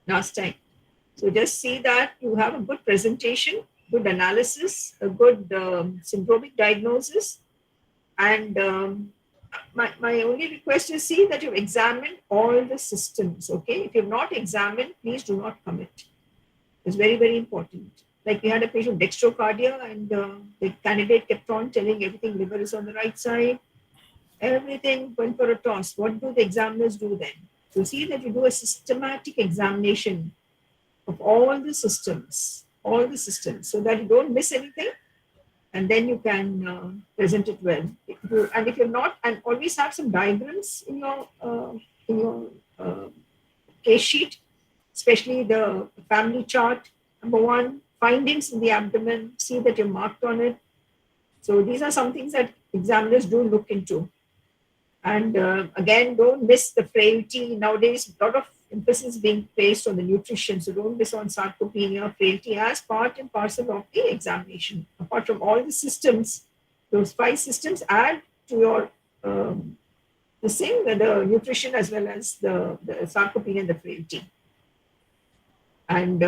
last time. So just see that you have a good presentation, good analysis, a good syndromic diagnosis, and my only request is see that you've examined all the systems. Okay, if you've not examined, please do not commit. It's very, very important. Like we had a patient with dextrocardia, and the candidate kept on telling everything, liver is on the right side, everything went for a toss. What do the examiners do then? So see that you do a systematic examination of all the systems, so that you don't miss anything, and then you can present it well. And if you're not, and always have some diagrams in your uh, case sheet, especially the family chart. Number one, findings in the abdomen, see that you're marked on it. So these are some things that examiners do look into. And again, don't miss the frailty. Nowadays, a lot of emphasis being placed on the nutrition. So don't miss on sarcopenia, frailty as part and parcel of the examination. Apart from all the systems, those 5 systems, add to your the same, the nutrition as well as the sarcopenia and the frailty. And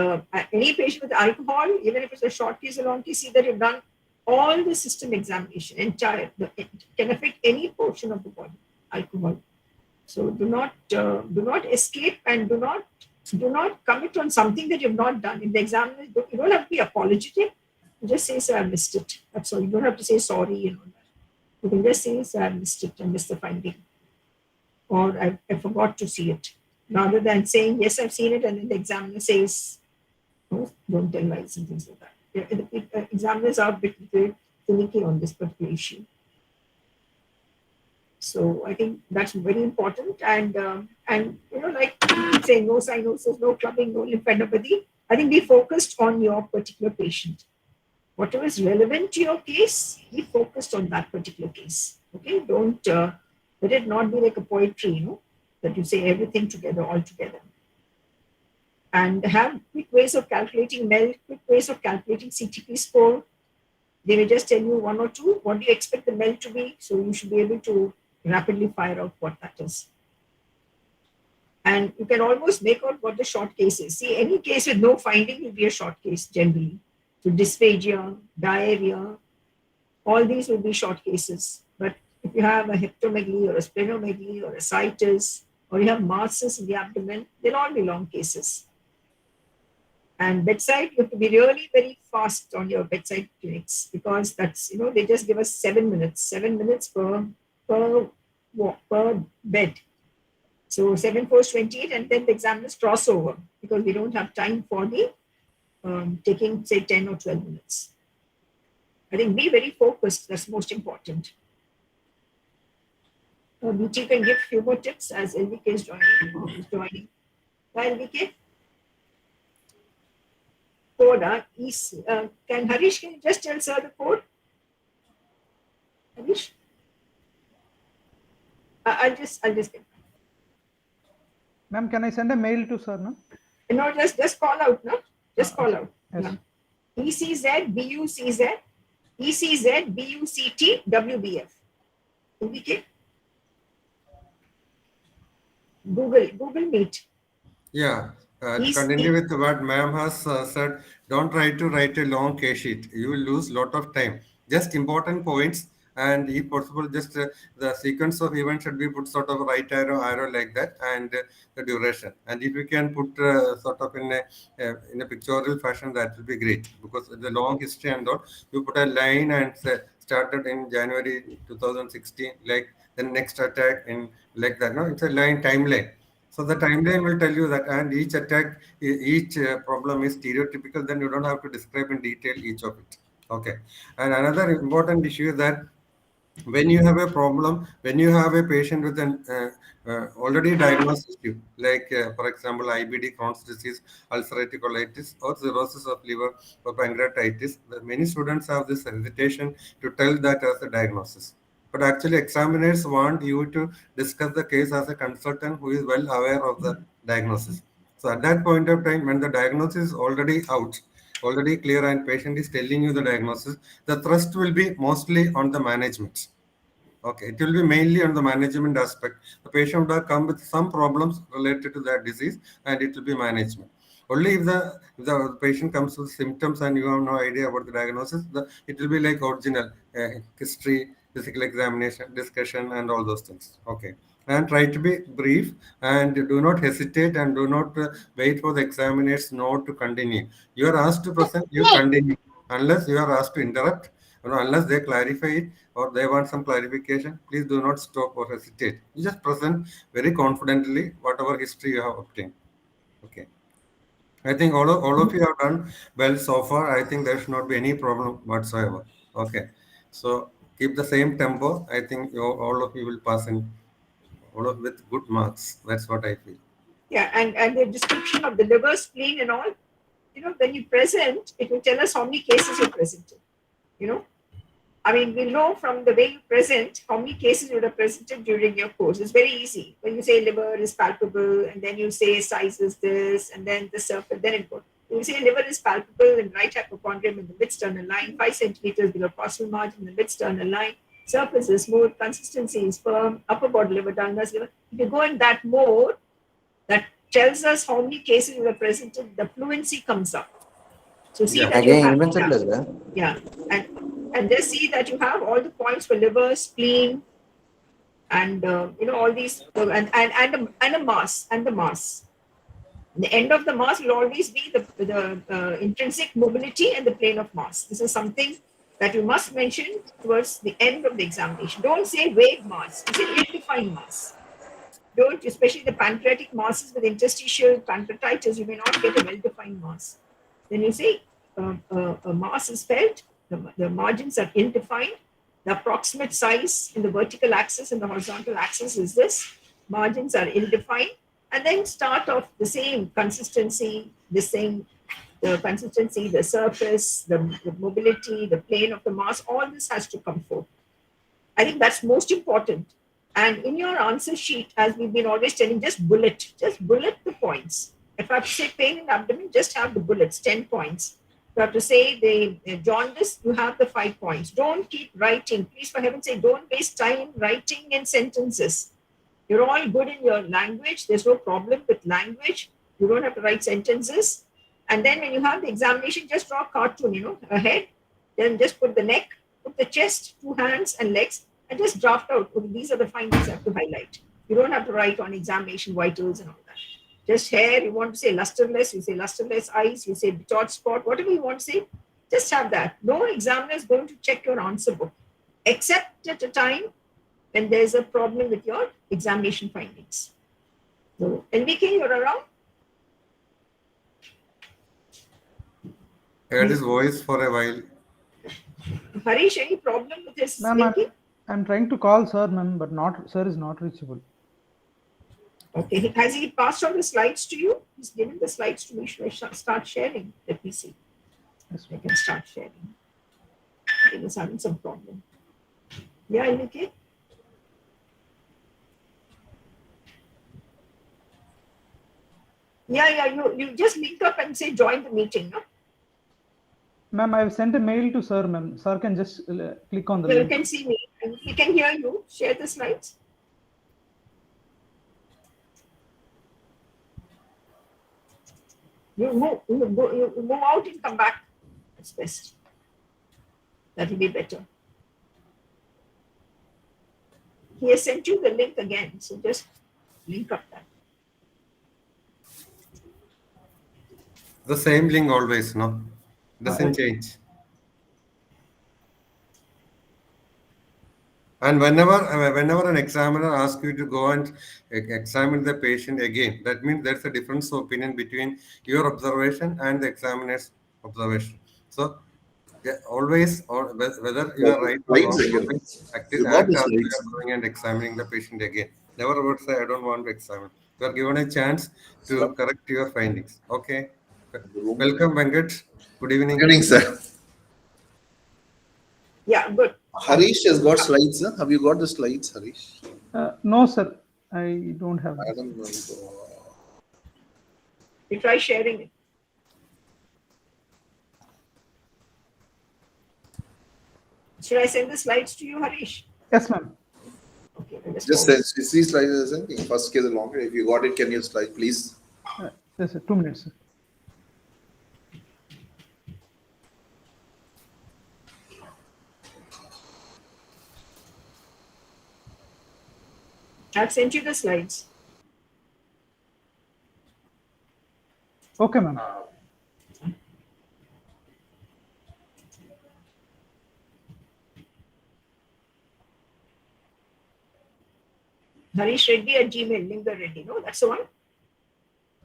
any patient with alcohol, even if it's a short case or long case, see that you've done all the system examination, entire, it can affect any portion of the body, alcohol. So do not escape, and do not commit on something that you've not done. In the exam, you don't have to be apologetic. You just say, sir, I missed it. That's all. You don't have to say sorry and all that. You can just say, sir, I missed it. I missed the finding. Or I forgot to see it. Rather than saying, yes, I've seen it, and then the examiner says, oh, don't tell lies and things like that. Examiners are a bit finicky on this particular issue. So I think that's very important. And like saying no cyanosis, no clubbing, no lymphadenopathy. I think be focused on your particular patient. Whatever is relevant to your case, be focused on that particular case. Okay, don't let it not be like a poetry, that you say everything together, all together. And have quick ways of calculating MELD, quick ways of calculating CTP score. They may just tell you 1 or 2. What do you expect the MELD to be? So you should be able to rapidly fire out what that is. And you can almost make out what the short case is. See, any case with no finding will be a short case generally. So dysphagia, diarrhea, all these will be short cases. But if you have a hepatomegaly or a splenomegaly or ascites, or you have masses in the abdomen, they'll all be long cases. And bedside, you have to be really very fast on your bedside clinics, because that's, they just give us 7 minutes per bed. So 7 4 28, and then the examiners cross over, because we don't have time for the taking, say, 10 or 12 minutes. I think be very focused. That's most important. BT can give few more tips as LVK is joining. Hi, LVK. Code is can Harish, can you just tell sir the code? Harish, I'll just get. Ma'am, can I send a mail to sir? No, just call out. No, just call out. Yes. ECZ BUCZ ECZ BUCT WBF. Okay. Google Meet. Yeah. To continue with what ma'am has said, don't try to write a long case sheet. You will lose a lot of time. Just important points, and if possible, just the sequence of events should be put sort of right arrow like that, and the duration. And if you can put sort of in a pictorial fashion, that will be great, because the long history and all, you put a line and say, started in January 2016, like the next attack in like that. No, it's a line timeline. So the timeline will tell you that, and each attack, each problem is stereotypical. Then you don't have to describe in detail each of it. Okay. And another important issue is that when you have a problem, when you have a patient with an already diagnosed issue, like for example IBD, Crohn's disease, ulcerative colitis, or cirrhosis of liver or pancreatitis, many students have this hesitation to tell that as a diagnosis. But actually, examiners want you to discuss the case as a consultant who is well aware of the diagnosis. So at that point of time, when the diagnosis is already out, already clear, and patient is telling you the diagnosis, the thrust will be mostly on the management. Okay, it will be mainly on the management aspect. The patient will come with some problems related to that disease, and it will be management. Only if the patient comes with symptoms and you have no idea about the diagnosis, it will be like original history, physical examination, discussion, and all those things. Okay, and try to be brief and do not hesitate and do not wait for the examiner's note to continue. You are asked to present, you continue unless you are asked to interrupt. Unless they clarify it or they want some clarification, please do not stop or hesitate. You just present very confidently whatever history you have obtained. Okay. I think all of you have done well so far. I think there should not be any problem whatsoever. Okay. So keep the same tempo. I think all of you will pass in with good marks. That's what I feel. Yeah, and the description of the liver, spleen, and all. When you present, it will tell us how many cases you presented. You know, I mean, we know from the way you present how many cases you would have presented during your course. It's very easy. When you say liver is palpable, and then you say size is this, and then the surface, then it goes. You say liver is palpable in right hypochondrium in the mid-sternal line, 5 centimeters below costal margin in the mid-sternal line. Surface is smooth, consistency is firm, upper body liver, downwards liver. If you go in that mode, that tells us how many cases you have presented, the fluency comes up. So see Yeah. that you Again, have, invincible. yeah, and just see that you have all the points for liver, spleen, and all these, and a mass and the mass. The end of the mass will always be the intrinsic mobility and the plane of mass. This is something that you must mention towards the end of the examination. Don't say vague mass. You say ill-defined mass. Don't, especially the pancreatic masses with interstitial pancreatitis, you may not get a well-defined mass. Then you say a mass is felt, the margins are ill-defined, the approximate size in the vertical axis and the horizontal axis is this, margins are ill-defined, and then start off the same consistency, the surface, the mobility, the plane of the mass, all this has to come forth. I think that's most important. And in your answer sheet, as we've been always telling, just bullet the points. If I have to say pain in the abdomen, just have the bullets, 10 points. If I have to say the jaundice, you have the 5 points. Don't keep writing. Please, for heaven's sake, don't waste time writing in sentences. You're all good in your language. There's no problem with language. You don't have to write sentences. And then when you have the examination, just draw a cartoon, a head. Then just put the neck, put the chest, 2 hands and legs, and just draft out, okay, these are the findings I have to highlight. You don't have to write on examination vitals and all that. Just hair, you want to say lusterless, you say lusterless eyes, you say Bichot spot, whatever you want to say, just have that. No examiner is going to check your answer book, except at a time when there's a problem with your examination findings. So, NVK, you're around? I heard his voice for a while. Harish, any problem with his Ma'am, linking? I'm trying to call sir, ma'am, but sir is not reachable. Okay, has he passed on the slides to you? He's given the slides to me. Should I start sharing? Let me see. Yes, I can start sharing. He was having some problem. Yeah, okay. Yeah, you just link up and say join the meeting, no? ma'am, I've sent a mail to sir, ma'am. Sir can just click on the You link. can see me. He can hear you. Share the slides. You move out and come back. That's best. That will be better. He has sent you the link again, so just link up that. The same link always, no? Doesn't change. And whenever an examiner asks you to go and examine the patient again, that means there's a difference of opinion between your observation and the examiner's observation. So always, or whether you are right or Slides wrong, again. always You got act the as you slides. are going and examining the patient again. Never would say, I don't want to examine. You are given a chance to correct your findings. Okay. Welcome, Venkat. Good Good evening. evening, sir. Yeah, good. Harish has got slides, sir. Have you got the slides, Harish? No, sir, I don't have I this. don't know. You try sharing it. Should I send the slides to you, Harish? Yes, ma'am. Just forward. see slides. First case longer. If you got it, can you slide, please? Yes, sir. 2 minutes, sir. I've sent you the slides. Okay, ma'am. Harish Reddy at Gmail, Linga Reddy. No, that's the one.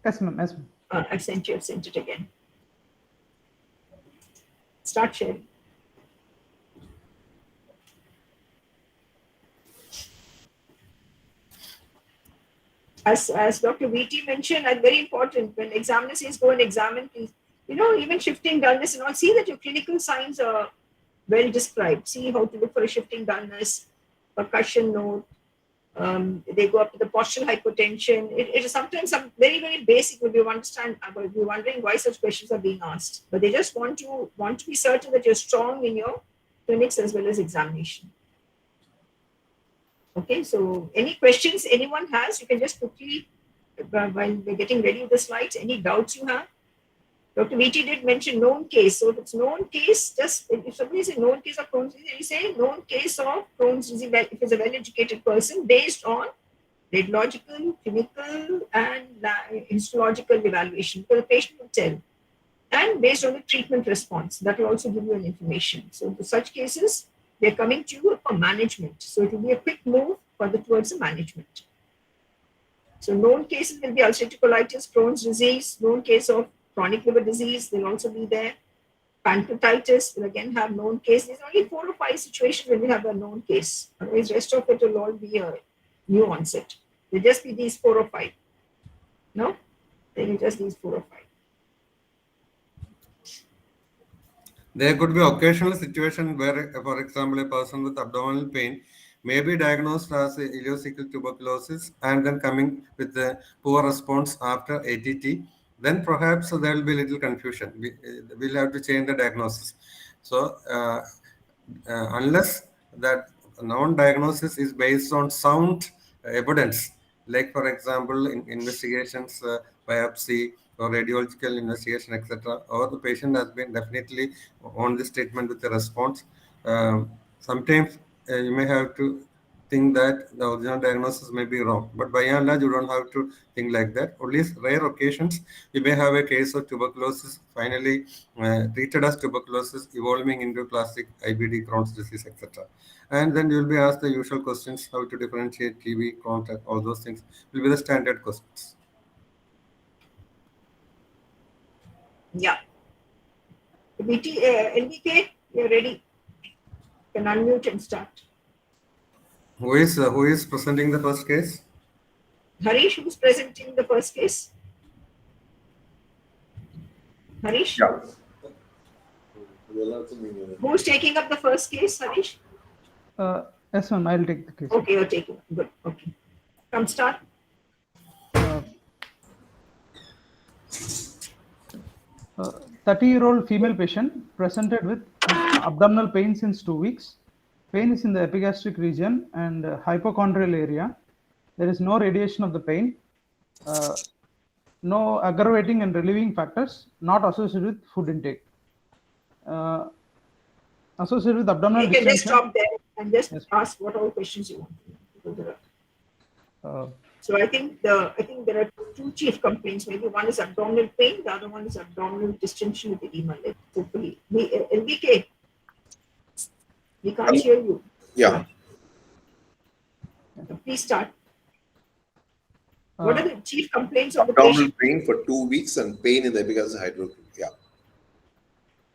Yes, ma'am. Yes, ma'am. I've sent it again. Start sharing. As Dr. VT mentioned, and very important, when examiner says go and examine, please, even shifting dullness and all, see that your clinical signs are well described. See how to look for a shifting dullness, percussion note. They go up to the postural hypotension. It is sometimes some very, very basic when you understand, but you're wondering why such questions are being asked. But they just want to be certain that you're strong in your clinics as well as examination. Okay, so any questions anyone has, you can just quickly, while we're getting ready with the slides, any doubts you have? Dr. VT did mention known case. So if it's known case, just if somebody says known case of Crohn's disease, you say known case of Crohn's disease if it's a well-educated person based on radiological, clinical, and histological evaluation. Because the patient will tell. And based on the treatment response, that will also give you an information. So in such cases, they're coming to you for management. So it will be a quick move further towards the management. So known cases will be ulcerative colitis, Crohn's disease, known case of chronic liver disease, they'll also be there. Pancreatitis will again have known case. There's only 4 or 5 situations when we have a known case. Otherwise, rest of it will all be a new onset. They'll just be these 4 or 5. No? They will just these 4 or 5. There could be occasional situation where, for example, a person with abdominal pain may be diagnosed as ileocecal tuberculosis and then coming with a poor response after ATT. Then perhaps there will be little confusion. We'll have to change the diagnosis. So unless that known diagnosis is based on sound evidence, like for example, in investigations, biopsy or radiological investigation, etc., or the patient has been definitely on this treatment with a response. Sometimes you may have to think that the original diagnosis may be wrong, but by and large, you don't have to think like that. Only rare occasions, you may have a case of tuberculosis finally treated as tuberculosis evolving into classic IBD, Crohn's disease, etc. And then you will be asked the usual questions, how to differentiate TB, Crohn's, all those things will be the standard questions. Yeah. LVK, you're ready. You can unmute and start. Who is presenting the first case? Harish, who's presenting the first case? Harish? Yeah. Who's taking up the first case, Harish? Yes, ma'am. I'll take the case. Okay, you're taking. Good. Okay. Come start. 30-year-old female patient presented with abdominal pain since 2 weeks. Pain is in the epigastric region and hypochondrial area. There is no radiation of the pain. No aggravating and relieving factors not associated with food intake. Associated with abdominal You can just distension. stop there and just Yes. ask what all questions you want. Uh, So I think there are 2 chief complaints. Maybe one is abdominal pain, the other one is abdominal distension with edema. Hopefully, LVK, we can't hear you. Yeah. Please start. What are the chief complaints of the Abdominal patient? pain for 2 weeks and pain in the epigastric hydrocele. Yeah.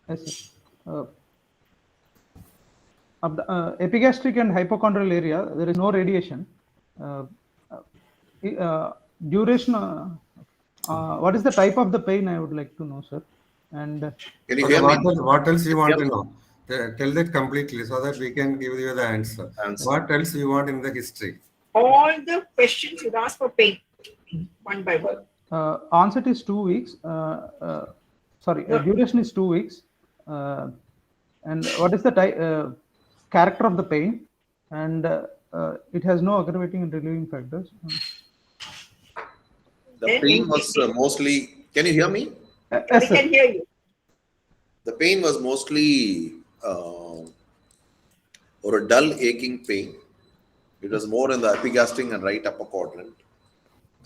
Yes, sir. Epigastric and hypochondrial area, there is no radiation. Duration, what is the type of the pain? I would like to know, sir. And Can you Okay, hear me? what else you want Yeah. to know? Tell that completely so that we can give you the answer. Answer. What else you want in the history? All the questions you ask for pain, one by one. onset is 2 weeks. Duration is 2 weeks. And what is the character of the pain? And it has no aggravating and relieving factors. The Then pain you was can- mostly. Can you hear me? we Yes, can sir. hear you. The pain was mostly or a dull aching pain. It was more in the epigastric and right upper quadrant.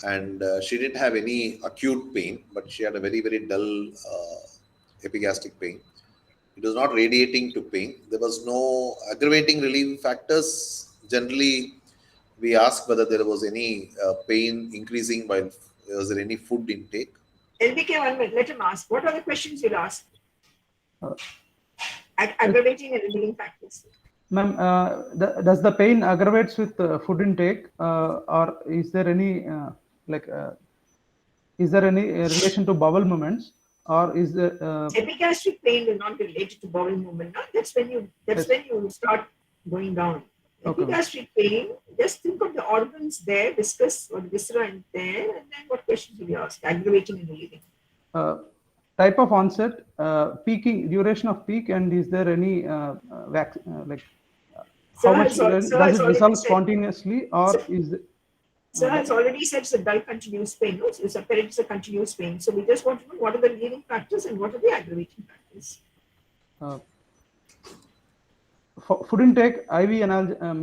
And she didn't have any acute pain, but she had a very, very dull epigastric pain. It was not radiating to pain. There was no aggravating relieving factors. Generally, we asked whether there was any pain increasing while was there any food intake. LBK, 1 minute. Let him ask. What are the questions you'll ask? Uh, Aggravating and relieving factors. Ma'am, does the pain aggravates with food intake, or is there any is there any relation to bowel movements, or is there? Epigastric pain is not related to bowel movement. No? That's when you start going down. Okay. Epigastric pain, just think of the organs there, viscous or viscera and there, and then what questions will you ask? Aggravating and relieving. Type of onset, peaking, duration of peak, and is there any how much does it resolve spontaneously, or is it? Sir has already said it's a dull continuous pain. No? So it's a continuous pain. So we just want to know what are the relieving factors and what are the aggravating factors. For food intake, IV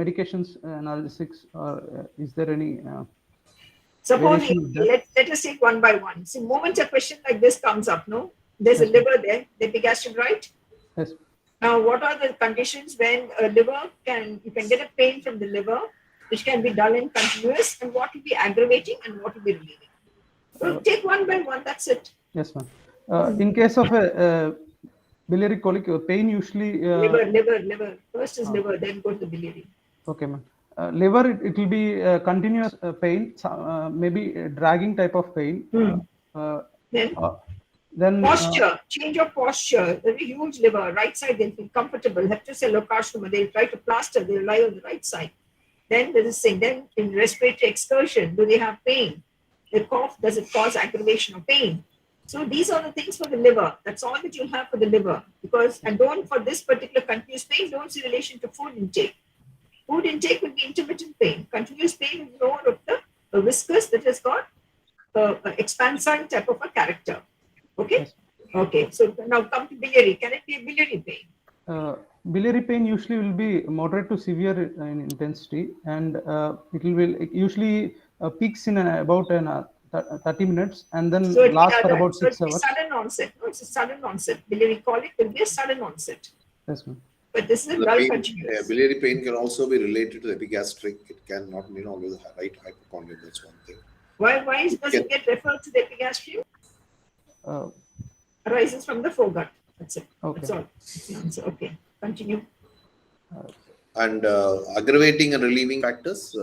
medications, analgesics, or is there any? Suppose variation let us take one by one. See, moments a question like this comes up, no? There's Yes, a liver there, the epigastric, right? Yes. Now, what are the conditions when a liver you can get a pain from the liver, which can be dull and continuous, and what will be aggravating and what will be relieving? So take one by one, that's it. Yes, ma'am. In case of a biliary colic, pain usually. Liver. First is liver, then go to the biliary. Okay, ma'am. Liver, it will be continuous pain, maybe a dragging type of pain. Then posture, change of posture. There's a huge liver, right side, they'll feel comfortable. Hepatocellular they'll try to plaster, they'll lie on the right side. Then there's this thing. Then in respiratory excursion, do they have pain? The cough, does it cause aggravation of pain? So these are the things for the liver. That's all that you have for the liver. And don't, for this particular continuous pain, don't see relation to food intake. Food intake will be intermittent pain. Continuous pain is more of the viscous that has got expansile type of a character. Okay? Yes. Okay. So now come to biliary. Can it be a biliary pain? Biliary pain usually will be moderate to severe in intensity, and it usually peaks in about 30 minutes and then lasts for about 6 hours. Sudden onset. No, it's a sudden onset. Biliary colic will be a sudden onset. Yes, ma'am. But this is a dull continuous. Biliary pain can also be related to the epigastric. It can not be always right hypochondria. That's one thing. Why does it get referred to the epigastric? Arises from the foregut. That's it. Okay. That's all. That's the answer. Okay. Continue. And aggravating and relieving factors,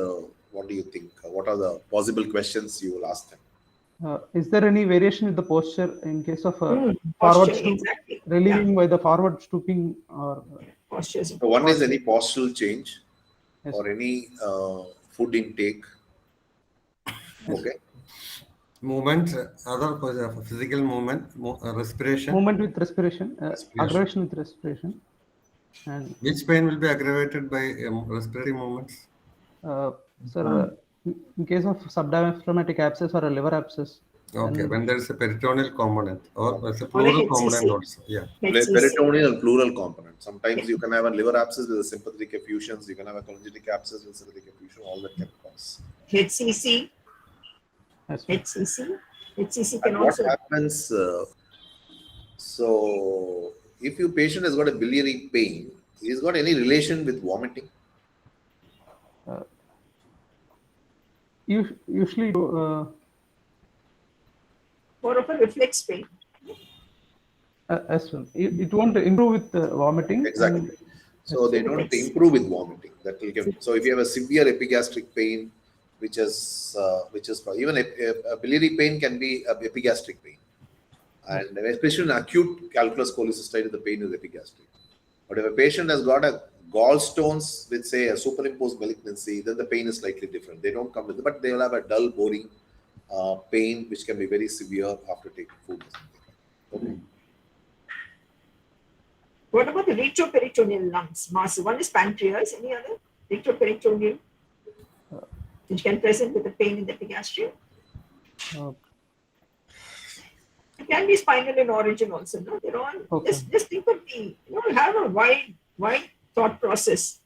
what do you think? What are the possible questions you will ask them? Is there any variation with the posture in case of forward posture, exactly. relieving by the forward stooping or postures? So one is any postural change, Yes. or any food intake. Okay. Movement, other physical movement, respiration. Movement with respiration, aggravation with respiration. And which pain will be aggravated by respiratory movements? Sir, in case of subdiaphragmatic abscess or a liver abscess. Okay, when there is a peritoneal component or there's a pleural component also. Yeah. Peritoneal and pleural component. Sometimes you can have a liver abscess with a sympathetic effusions. You can have a cholangitic abscess with sympathetic effusion. All that can cause. HCC. Yes. HCC can and also. What happens? So, if your patient has got a biliary pain, he's got any relation with vomiting? Usually. More of a reflex pain. As well. It won't improve with vomiting. Exactly. So they don't improve with vomiting. That will give. So if you have a severe epigastric pain, which is even a biliary pain can be a epigastric pain, and especially in acute calculus cholecystitis, the pain is epigastric. But if a patient has got a gallstones with say a superimposed malignancy, then the pain is slightly different. They don't come with it, but they will have a dull, boring pain which can be very severe after taking food. Okay. What about the retroperitoneal lumps? Mass. One is pancreas. Any other? Retroperitoneal. which can present with the pain in the epigastrium. Okay. It can be spinal in origin also. No, they're all Okay. just think of the have a wide thought process,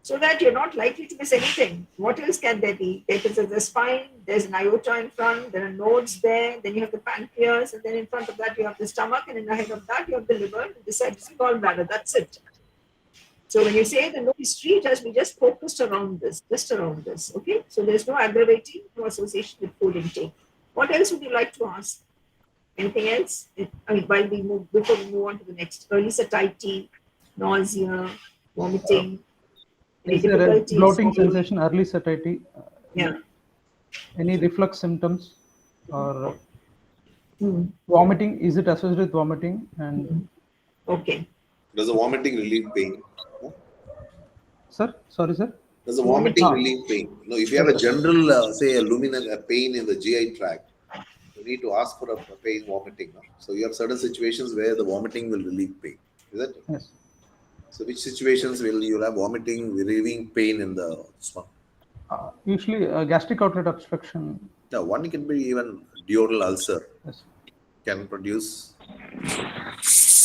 so that you're not likely to miss anything. What else can there be? There's the spine, there's an aorta in front, there are nodes there, then you have the pancreas, and then in front of that you have the stomach, and in ahead of that you have the liver, and this side is the gallbladder. That's it. So when you say the no history, it has to be just focused around this, just around this. Okay. So there's no aggravating, no association with food intake. What else would you like to ask? Anything else? I mean, before we move on to the next, early satiety, nausea, vomiting, any Is there a difficulties? bloating sensation, early satiety? Yeah. Any reflux symptoms or vomiting? Is it associated with vomiting? And okay. Does the vomiting relieve pain? Sir, sorry, sir. Does the vomiting relieve pain? No, if you have a general, say, a pain in the GI tract, you need to ask for a pain vomiting. No? So you have certain situations where the vomiting will relieve pain. Is that? Yes. So which situations will you have vomiting relieving pain in the stomach? Usually gastric outlet obstruction. Yeah, one can be even duodenal ulcer. Yes. Can produce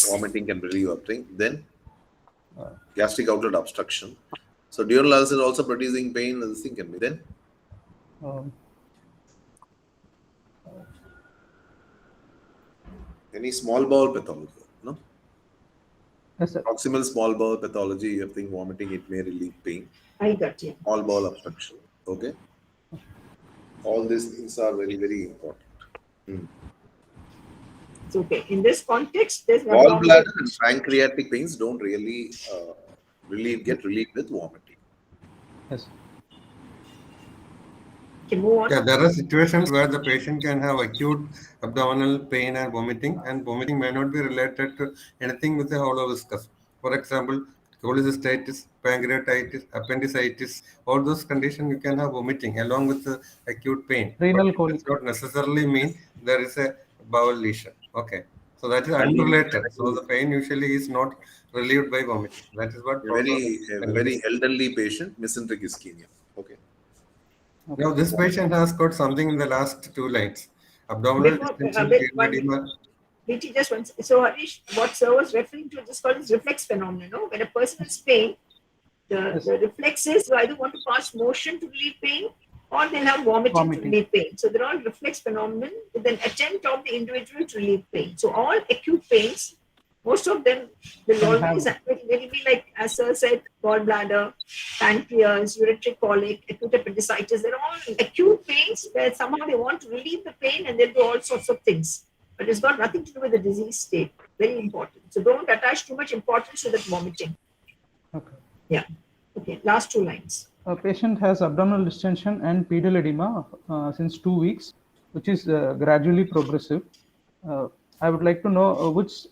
vomiting, can relieve pain. Then gastric outlet obstruction. So duodenal ulcer is also producing pain. This thing can be then. Any small bowel pathology? No. Yes, sir. Proximal small bowel pathology. You think vomiting, it may relieve pain. I got you. Small bowel obstruction. Okay. All these things are very, very important. It's okay. In this context, there's no gallbladder and pancreatic pains don't really get relieved with vomiting. Yes. Move on. Yeah, there are situations where the patient can have acute abdominal pain and vomiting may not be related to anything with the hollow viscous. For example, cholecystitis, pancreatitis, appendicitis, all those conditions you can have vomiting along with the acute pain. Renal But colic. it does not necessarily mean there is a bowel lesion. Okay. So that is unrelated. So the pain usually is not relieved by vomiting. That is what A very elderly patient, mesenteric ischemia. Okay. Now this patient has got something in the last two lines. Abdominal distension, edema. BT just once. So Harish, what sir was referring to is called as reflex phenomenon. No? When a person is pain, the reflexes either want to pass motion to relieve pain or they'll have vomiting to relieve pain. So they're all reflex phenomenon with an attempt of the individual to relieve pain. So all acute pains, most of them will always will be like, as sir said, gallbladder, pancreas, ureteric colic, acute appendicitis. They're all acute pains where somehow they want to relieve the pain and they'll do all sorts of things. But it's got nothing to do with the disease state. Very important. So don't attach too much importance to that vomiting. Okay. Yeah. Okay. Last two lines. A patient has abdominal distension and pedal edema since 2 weeks, which is gradually progressive. I would like to know which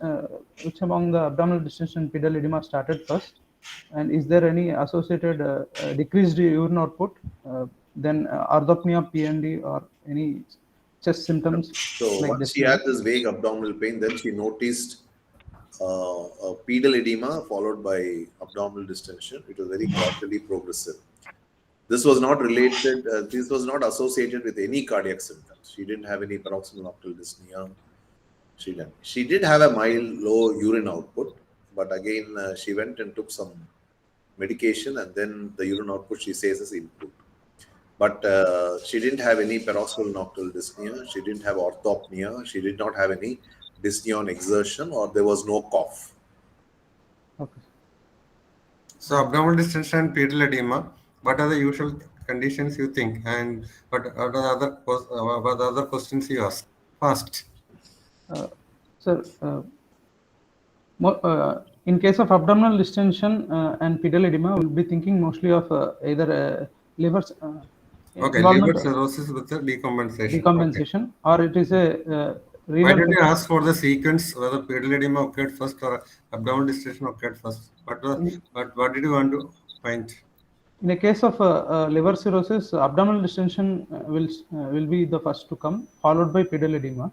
among the abdominal distension and pedal edema started first, and is there any associated decreased urine output, then orthopnea, PND, or any chest symptoms? So like once she had this vague abdominal pain, then she noticed a pedal edema followed by abdominal distension. It was very gradually progressive. This was not related. This was not associated with any cardiac symptoms. She didn't have any paroxysmal nocturnal dyspnea. She did have a mild low urine output, but again she went and took some medication, and then the urine output, she says, is improved. But she didn't have any paroxysmal nocturnal dyspnea. She didn't have orthopnea. She did not have any dyspnea on exertion, or there was no cough. Okay. So abdominal distension and pedal edema. What are the usual conditions you think, and what are the other questions you ask? Fast. Sir, in case of abdominal distension and pedal edema, we'll be thinking mostly of either liver. Liver cirrhosis with the decompensation. Or it is a renal. Why did you ask for the sequence whether pedal edema occurred first or abdominal distension occurred first? What did you want to find? In a case of liver cirrhosis, abdominal distension will be the first to come, followed by pedal edema.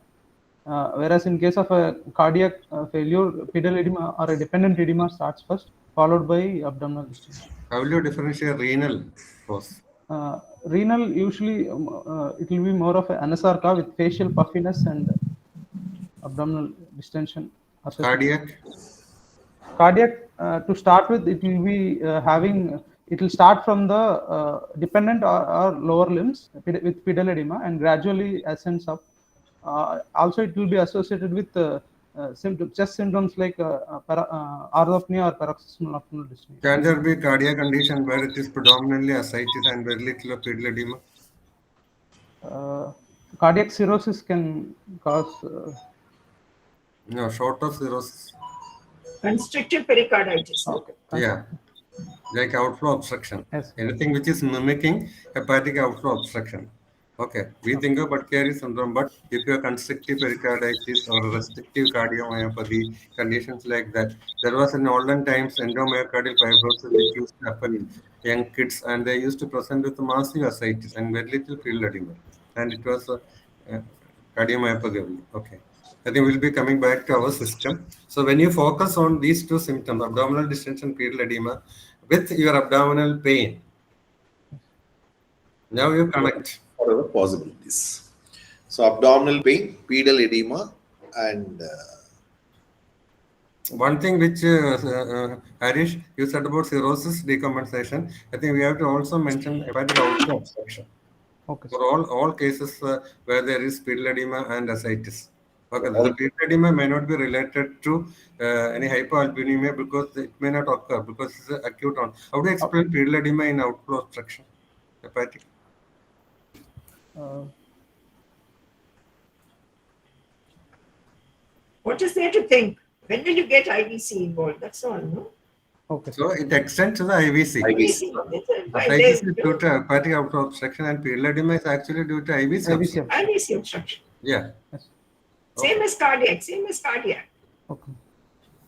Whereas in case of a cardiac failure, pedal edema or a dependent edema starts first, followed by abdominal distension. How will you differentiate renal cause? Renal, usually it will be more of an anasarca with facial puffiness and abdominal distension associated. Cardiac. Cardiac, to start with, it will be it will start from the dependent or lower limbs with pedal edema and gradually ascends up. Also, it will be associated with chest symptoms like orthopnea or paroxysmal nocturnal dyspnea. Can there be cardiac condition where it is predominantly ascites and very little of pedal edema? Cardiac cirrhosis can cause No, short of cirrhosis. Constrictive pericarditis. okay. Yeah, like outflow obstruction. Yes. Anything which is mimicking hepatic outflow obstruction. Okay, we think of Buddchiari syndrome, but if you have constrictive pericarditis or restrictive cardiomyopathy, conditions like that, there was in olden times endomyocardial fibrosis which used to happen in young kids, and they used to present with massive ascites and very little field edema, and it was cardiomyopathy only. Okay. I think we'll be coming back to our system. So when you focus on these two symptoms, abdominal distension, pedal edema, with your abdominal pain, now you connect. What are the possibilities? So abdominal pain, pedal edema, and One thing which Harish, you said about cirrhosis decompensation, I think we have to also mention hepatic outflow obstruction Okay. for all cases where there is pedal edema and ascites. Okay, the pedal edema may not be related to any hypoalbuminemia because it may not occur because it's acute on. How do you explain pedal edema in outflow obstruction? Hepatic. What is there to think? When will you get IVC involved? That's all, no? Okay. So it extends to the IVC. IVC. Ascites is due to hepatic outflow obstruction and pedal edema is actually due to IVC obstruction. IVC obstruction. Yeah. Yes. Same as cardiac. Same as cardiac. Okay.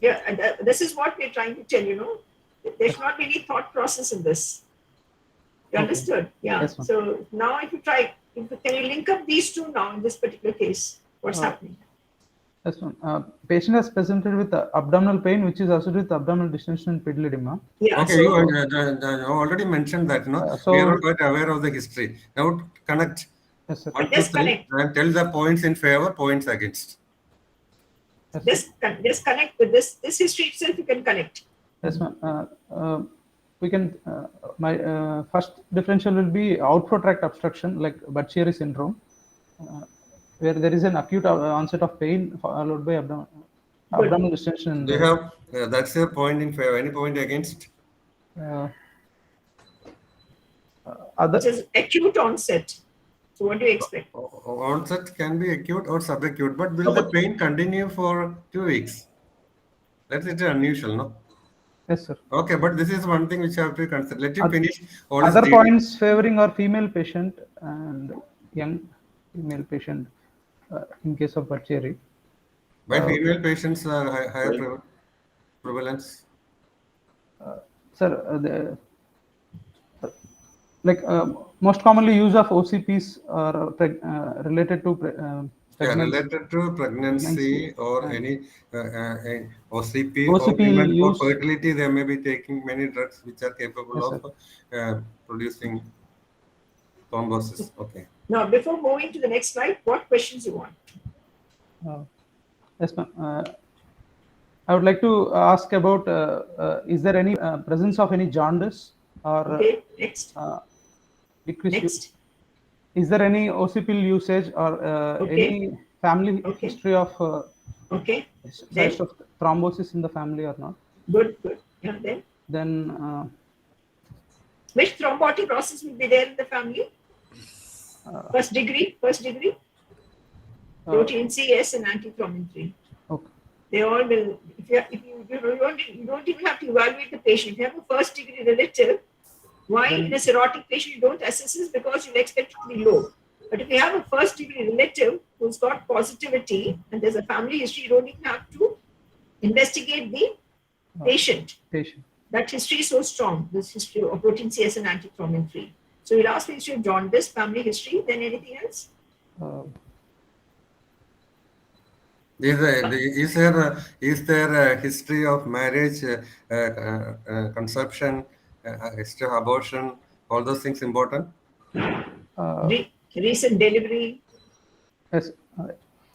Yeah, and this is what we're trying to tell you. Know, there should not be any thought process in this. You understood? Yeah. Yes, ma'am. So now, if you try, can you link up these two now in this particular case? What's happening? That's one. Patient has presented with abdominal pain, which is associated with abdominal distension and pedal edema. Yeah. Okay, So, you already mentioned that, no? so- we are not quite aware of the history. Now connect Yes, sir. 1, 2, Just 3 connect. and tell the points in favor, points against. Yes, just connect with this history itself. You can connect. yes, ma'am. We can. My first differential will be outflow tract obstruction, like Buddchiari syndrome, where there is an acute onset of pain followed by abdominal distension. Do you have that's a point in favor? Any point against? Other Which is acute onset. So, what do you expect? Onset can be acute or subacute, but will the pain continue for 2 weeks? That's it unusual, no? yes, sir. Okay, but this is one thing which I have to consider. Let him finish. All his Other details. points favoring are female patient and young female patient in case of Buddchiari. Why female patients are higher prevalence? Sir, most commonly use of OCPs are related to pregnancy. Related to pregnancy or any OCP or OCP women for use- fertility, they may be taking many drugs which are capable Yes, of producing thrombosis. Okay. Now, before moving to the next slide, what questions you want? Yes, ma'am. I would like to ask about is there any presence of any jaundice or Okay, next. decreased? Next. Is there any OCP usage or Okay. any family Okay. history of Okay. Then, of thrombosis in the family or not? good. Yeah, Then which thrombotic process will be there in the family? First degree. Protein C, S, and antithrombin 3. okay. They all will. You don't even have to evaluate the patient. If you have a first degree relative, why in a cirrhotic patient you don't assess this because you expect it to be low. But if you have a first degree relative who's got positivity and there's a family history, you don't even have to investigate the patient. That history is so strong, this history of protein CS and antithrombin 3. So you'll ask for history of jaundice, family history, then anything else? Is there a history of marriage, conception, history of abortion, All those things important. Recent delivery. Yes,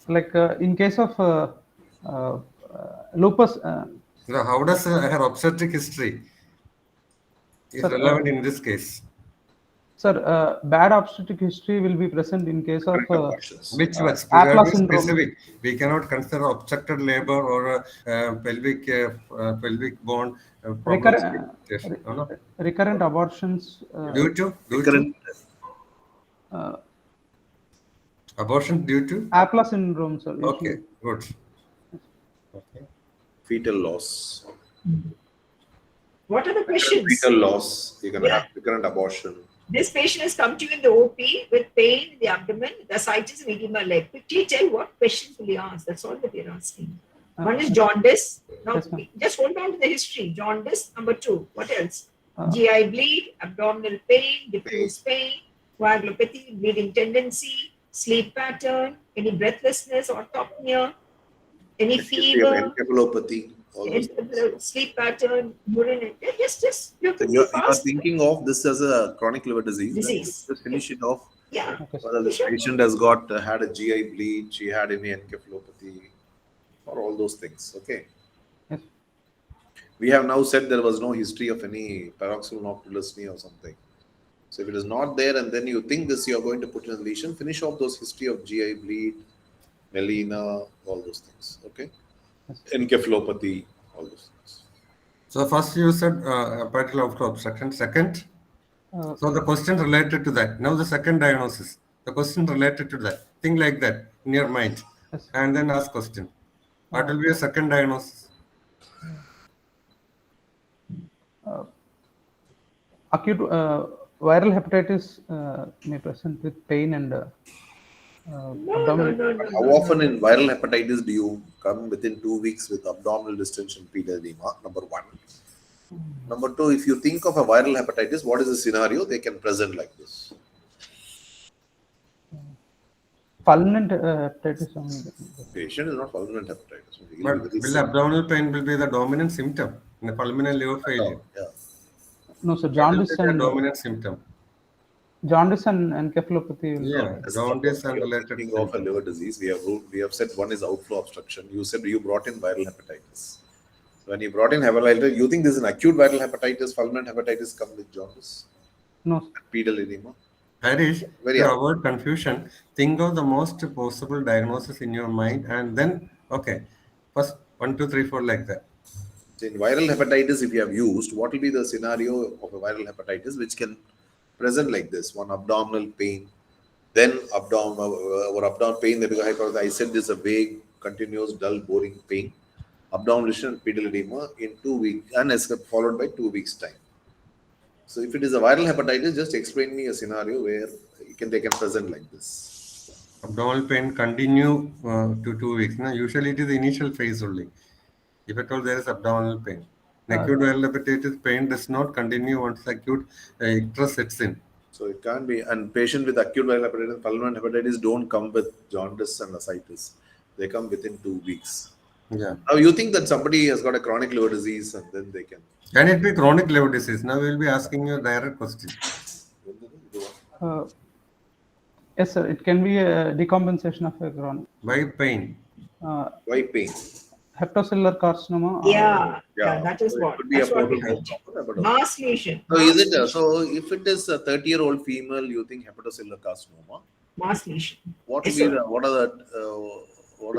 like in case of lupus. So how does her obstetric history is Sir, relevant in this case? Sir, bad obstetric history will be present in case of Which was Apla be syndrome. specific. We cannot consider obstructed labor or pelvic bone problems. Recurrent abortions. Due to abortion due to Apla syndrome, sir. okay, good. Okay. Fetal loss. What are the questions? Fetal loss. You can have recurrent abortion. This patient has come to you in the OP with pain in the abdomen, the ascites and edema leg. Quickly tell what questions will be asked. That's all that we are asking. One is jaundice. Now, just hold on to the history. Jaundice. Number 2. What else? GI bleed, abdominal pain, diffuse pain, coagulopathy, bleeding tendency, sleep pattern, any breathlessness or orthopnea, any fever, encephalopathy, sleep pattern, urine. Just you can you are thinking of this as a chronic liver disease. Just finish it off. Yeah. Whether the patient has had a GI bleed, she had any encephalopathy, or all those things. Okay. Yes. We have now said there was no history of any paroxysmal nocturnal dyspnea or something. So if it is not there, and then you think this, you are going to put in a lesion, finish off those history of GI bleed, melena, all those things. Okay. Encephalopathy, all those things. So first you said partial outflow obstruction. Second, so the question related to that. Now the second diagnosis. The question related to that. Think like that in your mind, and then ask question. What will be your second diagnosis? Acute viral hepatitis may present with pain and abdominal. How often in viral hepatitis do you come within 2 weeks with abdominal distension, pedal edema? Number 1. Number 2, if you think of a viral hepatitis, what is the scenario? They can present like this. Fulminant hepatitis only. Patient is not fulminant hepatitis. But will abdominal pain will be the dominant symptom in the pulmonary liver failure? Yeah. No, so jaundice and dominant symptom. Jaundice and encephalopathy. Jaundice and related of a liver disease. We have said one is outflow obstruction. You said you brought in viral hepatitis. When you brought in hepatitis, you think this is an acute viral hepatitis, fulminant hepatitis come with jaundice? No. Pedal edema. Harish, to avoid confusion, think of the most possible diagnosis in your mind, and then first 1, 2, 3, 4 like that. So in viral hepatitis, if you have used, what will be the scenario of a viral hepatitis which can present like this? One, abdominal pain, then abdominal pain. That I said this is a vague, continuous, dull, boring pain. Abdominal lesion and pedal edema in 2 weeks, and followed by 2 weeks time. So if it is a viral hepatitis, just explain me a scenario where they can present like this. Abdominal pain continue to 2 weeks. Now, usually it is the initial phase only. If at all there is abdominal pain. Acute viral hepatitis pain does not continue once acute icterus sets in. So it can't be. And patient with acute viral hepatitis, fulminant hepatitis don't come with jaundice and ascites. They come within 2 weeks. Yeah. Now you think that somebody has got a chronic liver disease and then they can. Can it be chronic liver disease? Now we will be asking you a direct question. Yes, sir. It can be a decompensation of a chronic. Why pain? Why pain? Hepatocellular carcinoma. Yeah, that is what. That's what we meant. Mass lesion. So is it? So if it is a 30-year-old female, you think hepatocellular carcinoma? Mass lesion. What are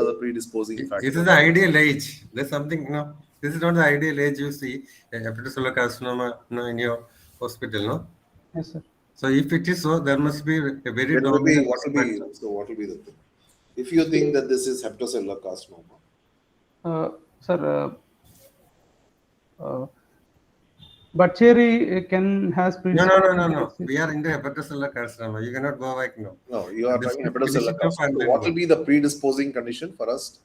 the predisposing factors? This is the ideal age. There's something, this is not the ideal age you see hepatocellular carcinoma in your hospital, no? Yes, sir. So if it is so, there must be a very dominant. What will be the thing? If you think that this is hepatocellular carcinoma. Sir, Buddchiari has No. We are into hepatocellular carcinoma. You cannot go back now. No, you are talking hepatocellular carcinoma. What will be the predisposing condition for us?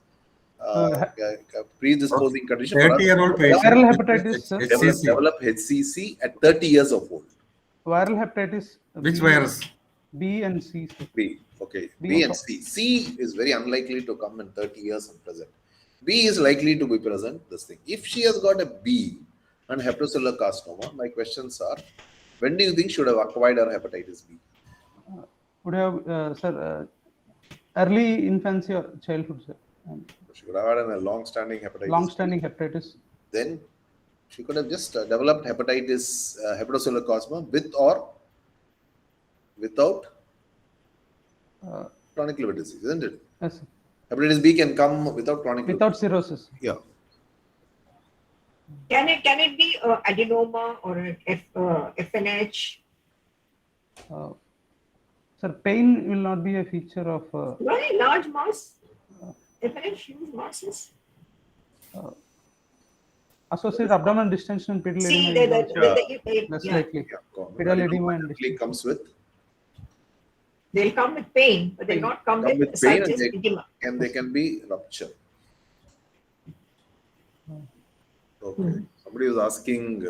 Predisposing condition 30-year-old patient. Viral hepatitis. Develop HCC at 30 years of old. Viral hepatitis. Which virus? B and C. B. Okay. B and C. C is very unlikely to come in 30 years and present. B is likely to be present. This thing. If she has got a B and hepatocellular carcinoma, my questions are: When do you think should have acquired our hepatitis B? Would have, sir, early infancy or childhood, sir. She could have had a long-standing hepatitis. Long-standing hepatitis. Then she could have just developed hepatitis, hepatocellular carcinoma with or without chronic liver disease, isn't it? Yes, sir. Hepatitis B can come without chronic Without liver. cirrhosis. Yeah. Can it be adenoma or an FNH? Sir, pain will not be a feature of. Why large mass? FNH huge masses. Associated abdominal distension and pedal See, edema is less yeah. likely. Yeah. Pedal edema and Typically comes with, They'll come with pain, but they'll not come with pain, and ascites, edema. they can be rupture. Okay. Somebody was asking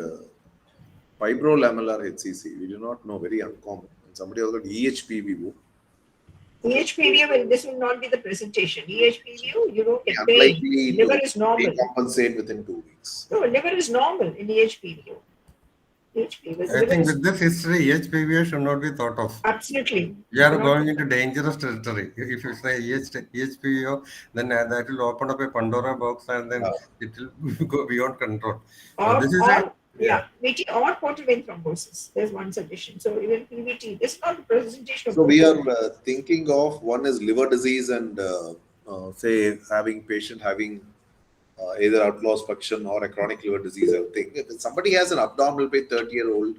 fibrolamellar HCC. We do not know, very uncommon. And somebody also got EHPV. EHPV, this will not be the presentation. EHPV, you don't get pain. Unlikely Liver to is normal. compensate within 2 weeks. No, liver is normal in EHPV. I think with this history, HPV should not be thought of. Absolutely. You are going into dangerous territory. If you say HPV, then that will open up a Pandora box and then it will go beyond control. Or, this is VT or portal vein thrombosis. There's one suggestion. So even PVT, this is not the presentation of. So we are thinking of one is liver disease and say patient having either outflow obstruction or a chronic liver disease. I would think if somebody has an abdominal pain, 30-year-old,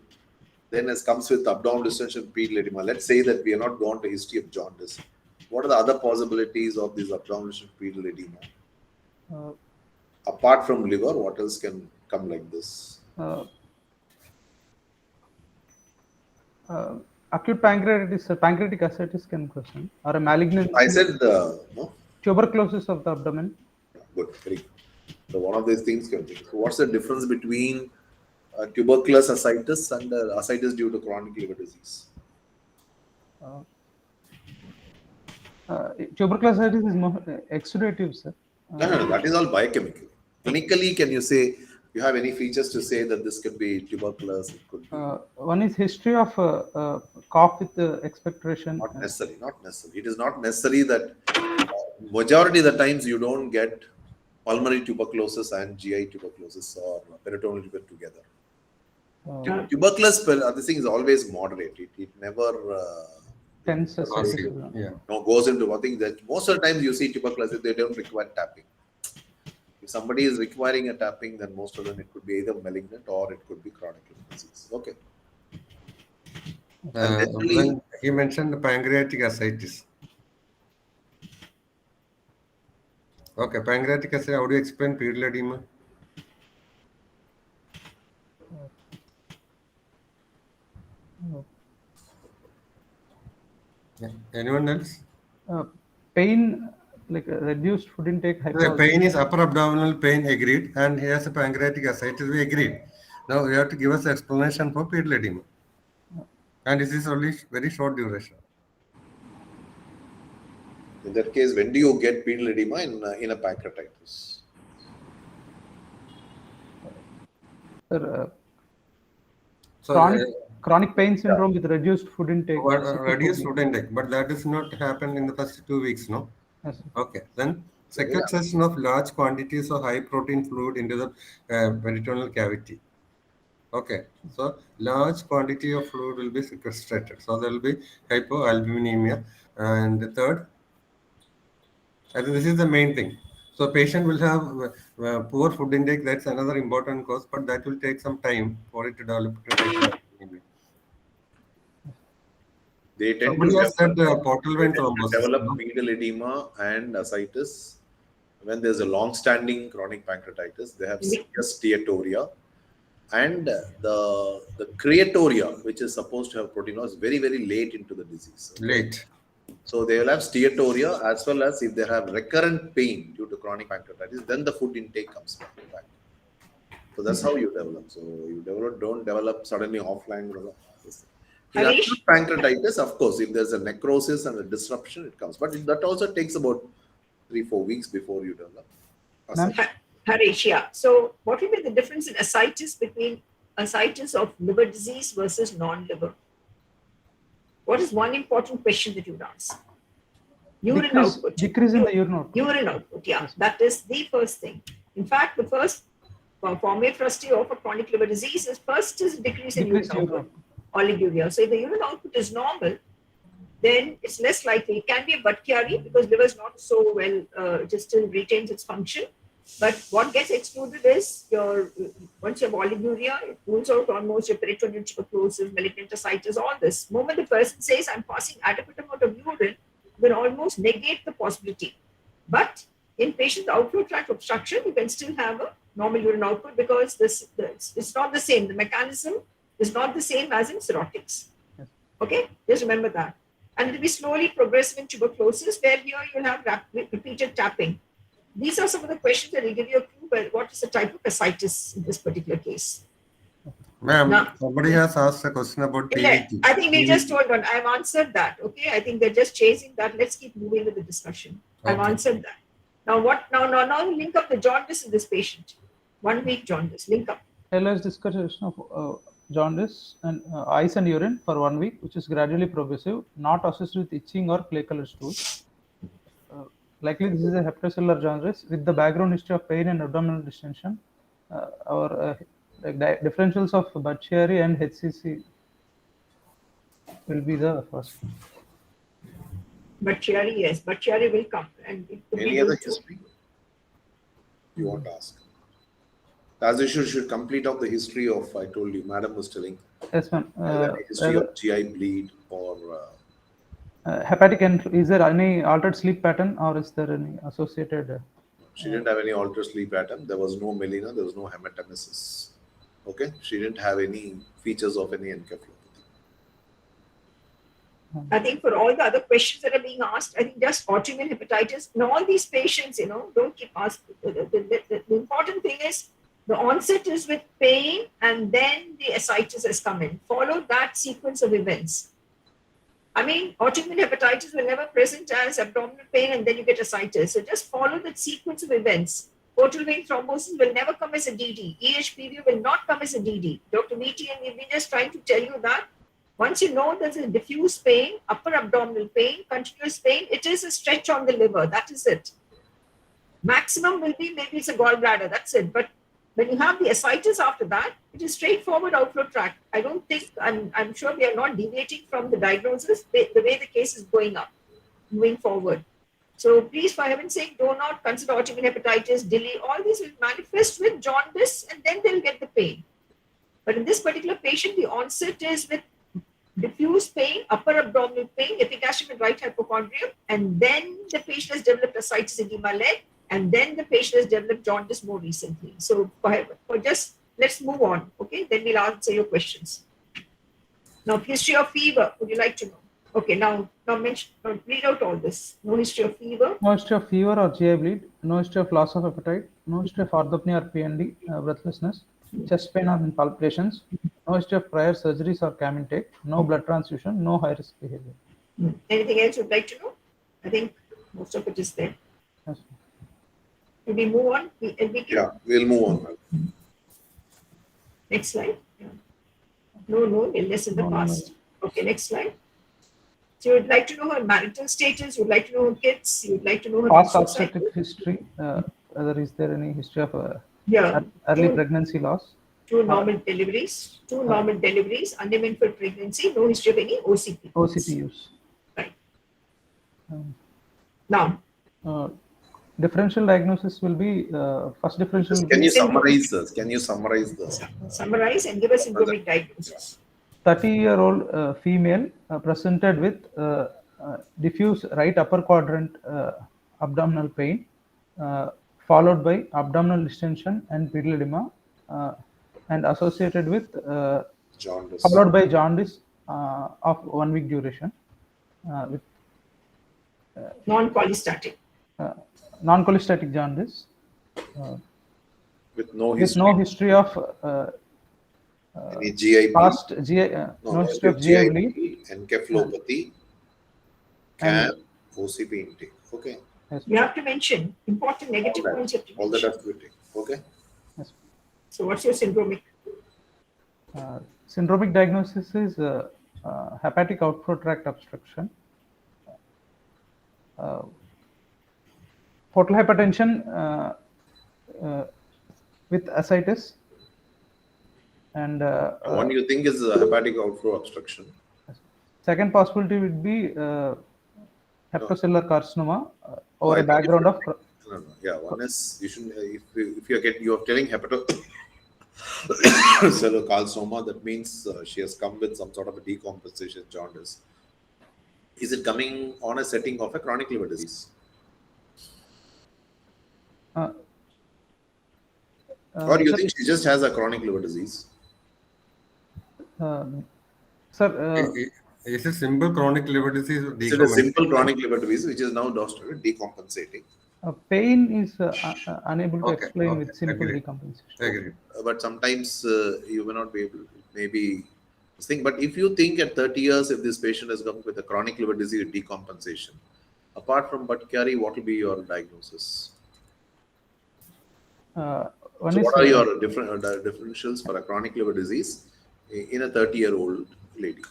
then it comes with abdominal distension, pedal edema. Let's say that we are not gone to history of jaundice. What are the other possibilities of this abdominal distension, pedal edema? Apart from liver, what else can come like this? Acute pancreatitis, pancreatic ascites can question, or a malignant. I said no? Tuberculosis of the abdomen. Good, very good. So one of these things can be. So what's the difference between tuberculous ascites and ascites due to chronic liver disease? Tuberculous ascites is more exudative, sir. No, that is all biochemical. Clinically, can you say you have any features to say that this could be tuberculous? It could be. One is history of cough with expectoration. Not necessary. It is not necessary that majority of the times you don't get pulmonary tuberculosis and GI tuberculosis or peritoneal tuberculosis together. Tuberculous, this thing is always moderate. It never goes into one thing that most of the times you see tuberculosis, they don't require tapping. If somebody is requiring a tapping, then most of them it could be either malignant or it could be chronic liver disease. Okay. When he mentioned the pancreatic ascites. Okay, pancreatic ascites, how do you explain pedal edema? Yeah. Anyone else? Pain, like reduced food intake. The pain is upper abdominal pain, agreed, and he has a pancreatic ascites, we agreed. Now you have to give us an explanation for pedal edema. And this is only very short duration. In that case, when do you get pedal edema in a pancreatitis? Sir, So, chronic pain syndrome with reduced food intake. Reduced food intake, but that does not happen in the first 2 weeks, no? Yes. Okay, then second session of large quantities of high protein fluid into the peritoneal cavity. Okay, so large quantity of fluid will be sequestrated. So there will be hypoalbuminemia. And the third, I think this is the main thing. So patient will have poor food intake. That's another important cause, but that will take some time for it to develop. They tend Somebody to has said portal vein thrombosis. Develop pedal edema and ascites when there's a long-standing chronic pancreatitis. They have serious steatoria, and the creatoria, which is supposed to have protein, is very, very late into the disease. Okay? Late. So they will have steatoria, as well as if they have recurrent pain due to chronic pancreatitis, then the food intake comes back. So that's how you develop. So you don't develop suddenly offline. In acute pancreatitis, of course, if there's a necrosis and a disruption, it comes. But that also takes about 3-4 weeks before you develop. Harish, yeah. So what will be the difference in ascites between ascites of liver disease versus non-liver? What is one important question that you would ask? Urine output. Decrease in the urine output. Urine output, yeah. That is the first thing. In fact, the first formative of a chronic liver disease is first is decrease in urine output, oliguria. So if the urine output is normal, then it's less likely. It can be a Buddchiari because liver is not so well, it still retains its function. But what gets excluded is once you have oliguria, it rules out almost your peritoneal tuberculosis, malignant ascites, all this. The moment the person says, I'm passing adequate amount of urine, will almost negate the possibility. But in patients with outflow tract obstruction, you can still have a normal urine output because it's not the same. The mechanism is not the same as in cirrhotics. Okay, just remember that. And it will be slowly progressive in tuberculosis, where here you'll have repeated tapping. These are some of the questions that will give you a clue about what is the type of ascites in this particular case. Ma'am, somebody has asked a question about PVT. I think we just told one. I've answered that. Okay, I think they're just chasing that. Let's keep moving with the discussion. Okay. I've answered that. Now what? Now link up the jaundice in this patient. 1 week jaundice. Link up. Let's discuss of jaundice and eyes and urine for 1 week, which is gradually progressive, not associated with itching or clay colored stools. Likely this is a hepatocellular jaundice with the background history of pain and abdominal distension. Our differentials of Buddchiari and HCC will be the first. Buddchiari, yes. Buddchiari will come. And any other history you want to ask? As you should complete of the history of, I told you, Madam was telling. Yes, ma'am. History of GI bleed or hepatic entry. Is there any altered sleep pattern or is there any associated? She didn't have any altered sleep pattern. There was no melena. There was no hematemesis. Okay. She didn't have any features of any encephalopathy. I think for all the other questions that are being asked, I think just autoimmune hepatitis. In all these patients, don't keep asking. The important thing is the onset is with pain and then the ascites has come in. Follow that sequence of events. I mean, autoimmune hepatitis will never present as abdominal pain and then you get ascites. So just follow that sequence of events. Portal vein thrombosis will never come as a DD. EHPV will not come as a DD. Dr. Meety and we've been just trying to tell you that once you know there's a diffuse pain, upper abdominal pain, continuous pain, it is a stretch on the liver. That is it. Maximum will be maybe it's a gallbladder. That's it. But when you have the ascites after that, it is straightforward outflow tract. I don't think, I'm sure we are not deviating from the diagnosis the way the case is going up, moving forward. So please, for heaven's sake, do not consider autoimmune hepatitis, delay. All these will manifest with jaundice and then they'll get the pain. But in this particular patient, the onset is with diffuse pain, upper abdominal pain, epigastric and right hypochondrium, and then the patient has developed ascites edema leg, and then the patient has developed jaundice more recently. So for just, let's move on, okay? Then we'll answer your questions. Now, history of fever, would you like to know? Okay, now read out all this. No history of fever. No history of fever or GI bleed. No history of loss of appetite. No history of orthopnea or PND, breathlessness. Chest pain or palpitations. No history of prior surgeries or cam intake. No blood transfusion. No high risk behavior. Anything else you'd like to know? I think most of it is there. Yes. Will we move on? Yeah, we'll move on. Next slide. Yeah. No illness in the past. Okay, next slide. So you'd like to know her marital status, you'd like to know her kids, you'd like to know her past obstetric history. Whether is there any history of early pregnancy loss? Two normal deliveries, undemented pregnancy, no history of any OCP. OCP use. Right. Now, differential diagnosis will be first differential. Can you summarize this? Summarize and give us syndromic diagnosis. 30-year-old female presented with diffuse right upper quadrant abdominal pain, followed by abdominal distension and pedal edema, and associated with Jaundice. followed by jaundice of 1 week duration, with non-cholestatic. Non-cholestatic jaundice, with no history of any GI past GI, no history of GI bleed, encephalopathy, CAM, OCP intake. Okay. Yes. You have to mention important negative points. All that have to be taken. Okay. Yes. So what's your syndromic? Syndromic diagnosis is hepatic outflow tract obstruction, portal hypertension with ascites, and What do you think is hepatic outflow obstruction? second possibility would be hepatocellular carcinoma Oh, over I a think background of no. Yeah, one is you shouldn't if you're telling hepatocellular carcinoma, that means she has come with some sort of a decompensation jaundice. Is it coming on a setting of a chronic liver disease? Or do you think she just has a chronic liver disease? Sir, Is it simple chronic liver disease or Is it a simple decompensation? chronic liver disease which is now decompensating? pain is unable to Okay, explain okay, with simple agreed. decompensation. Agreed. But sometimes you may not be able, maybe this thing. But if you think at 30 years, if this patient has come with a chronic liver disease decompensation, apart from Buddchiari, what will be your diagnosis? One So, is what are your differentials for a chronic liver disease in a 30-year-old lady?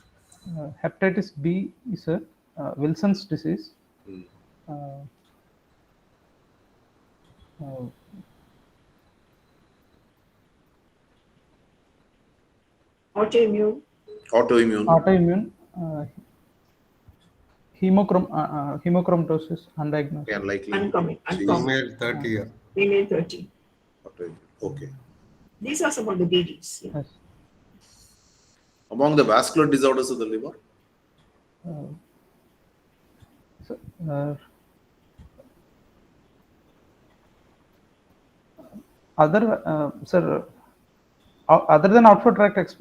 hepatitis B is a Wilson's disease. Hmm. Autoimmune. Autoimmune, hemochromatosis, undiagnosed. Unlikely. Uncommon. Female 30 years. Female 30. Okay. These are some of the DDs. Yeah. Yes. Among the vascular disorders of the liver, sir, other than outflow tract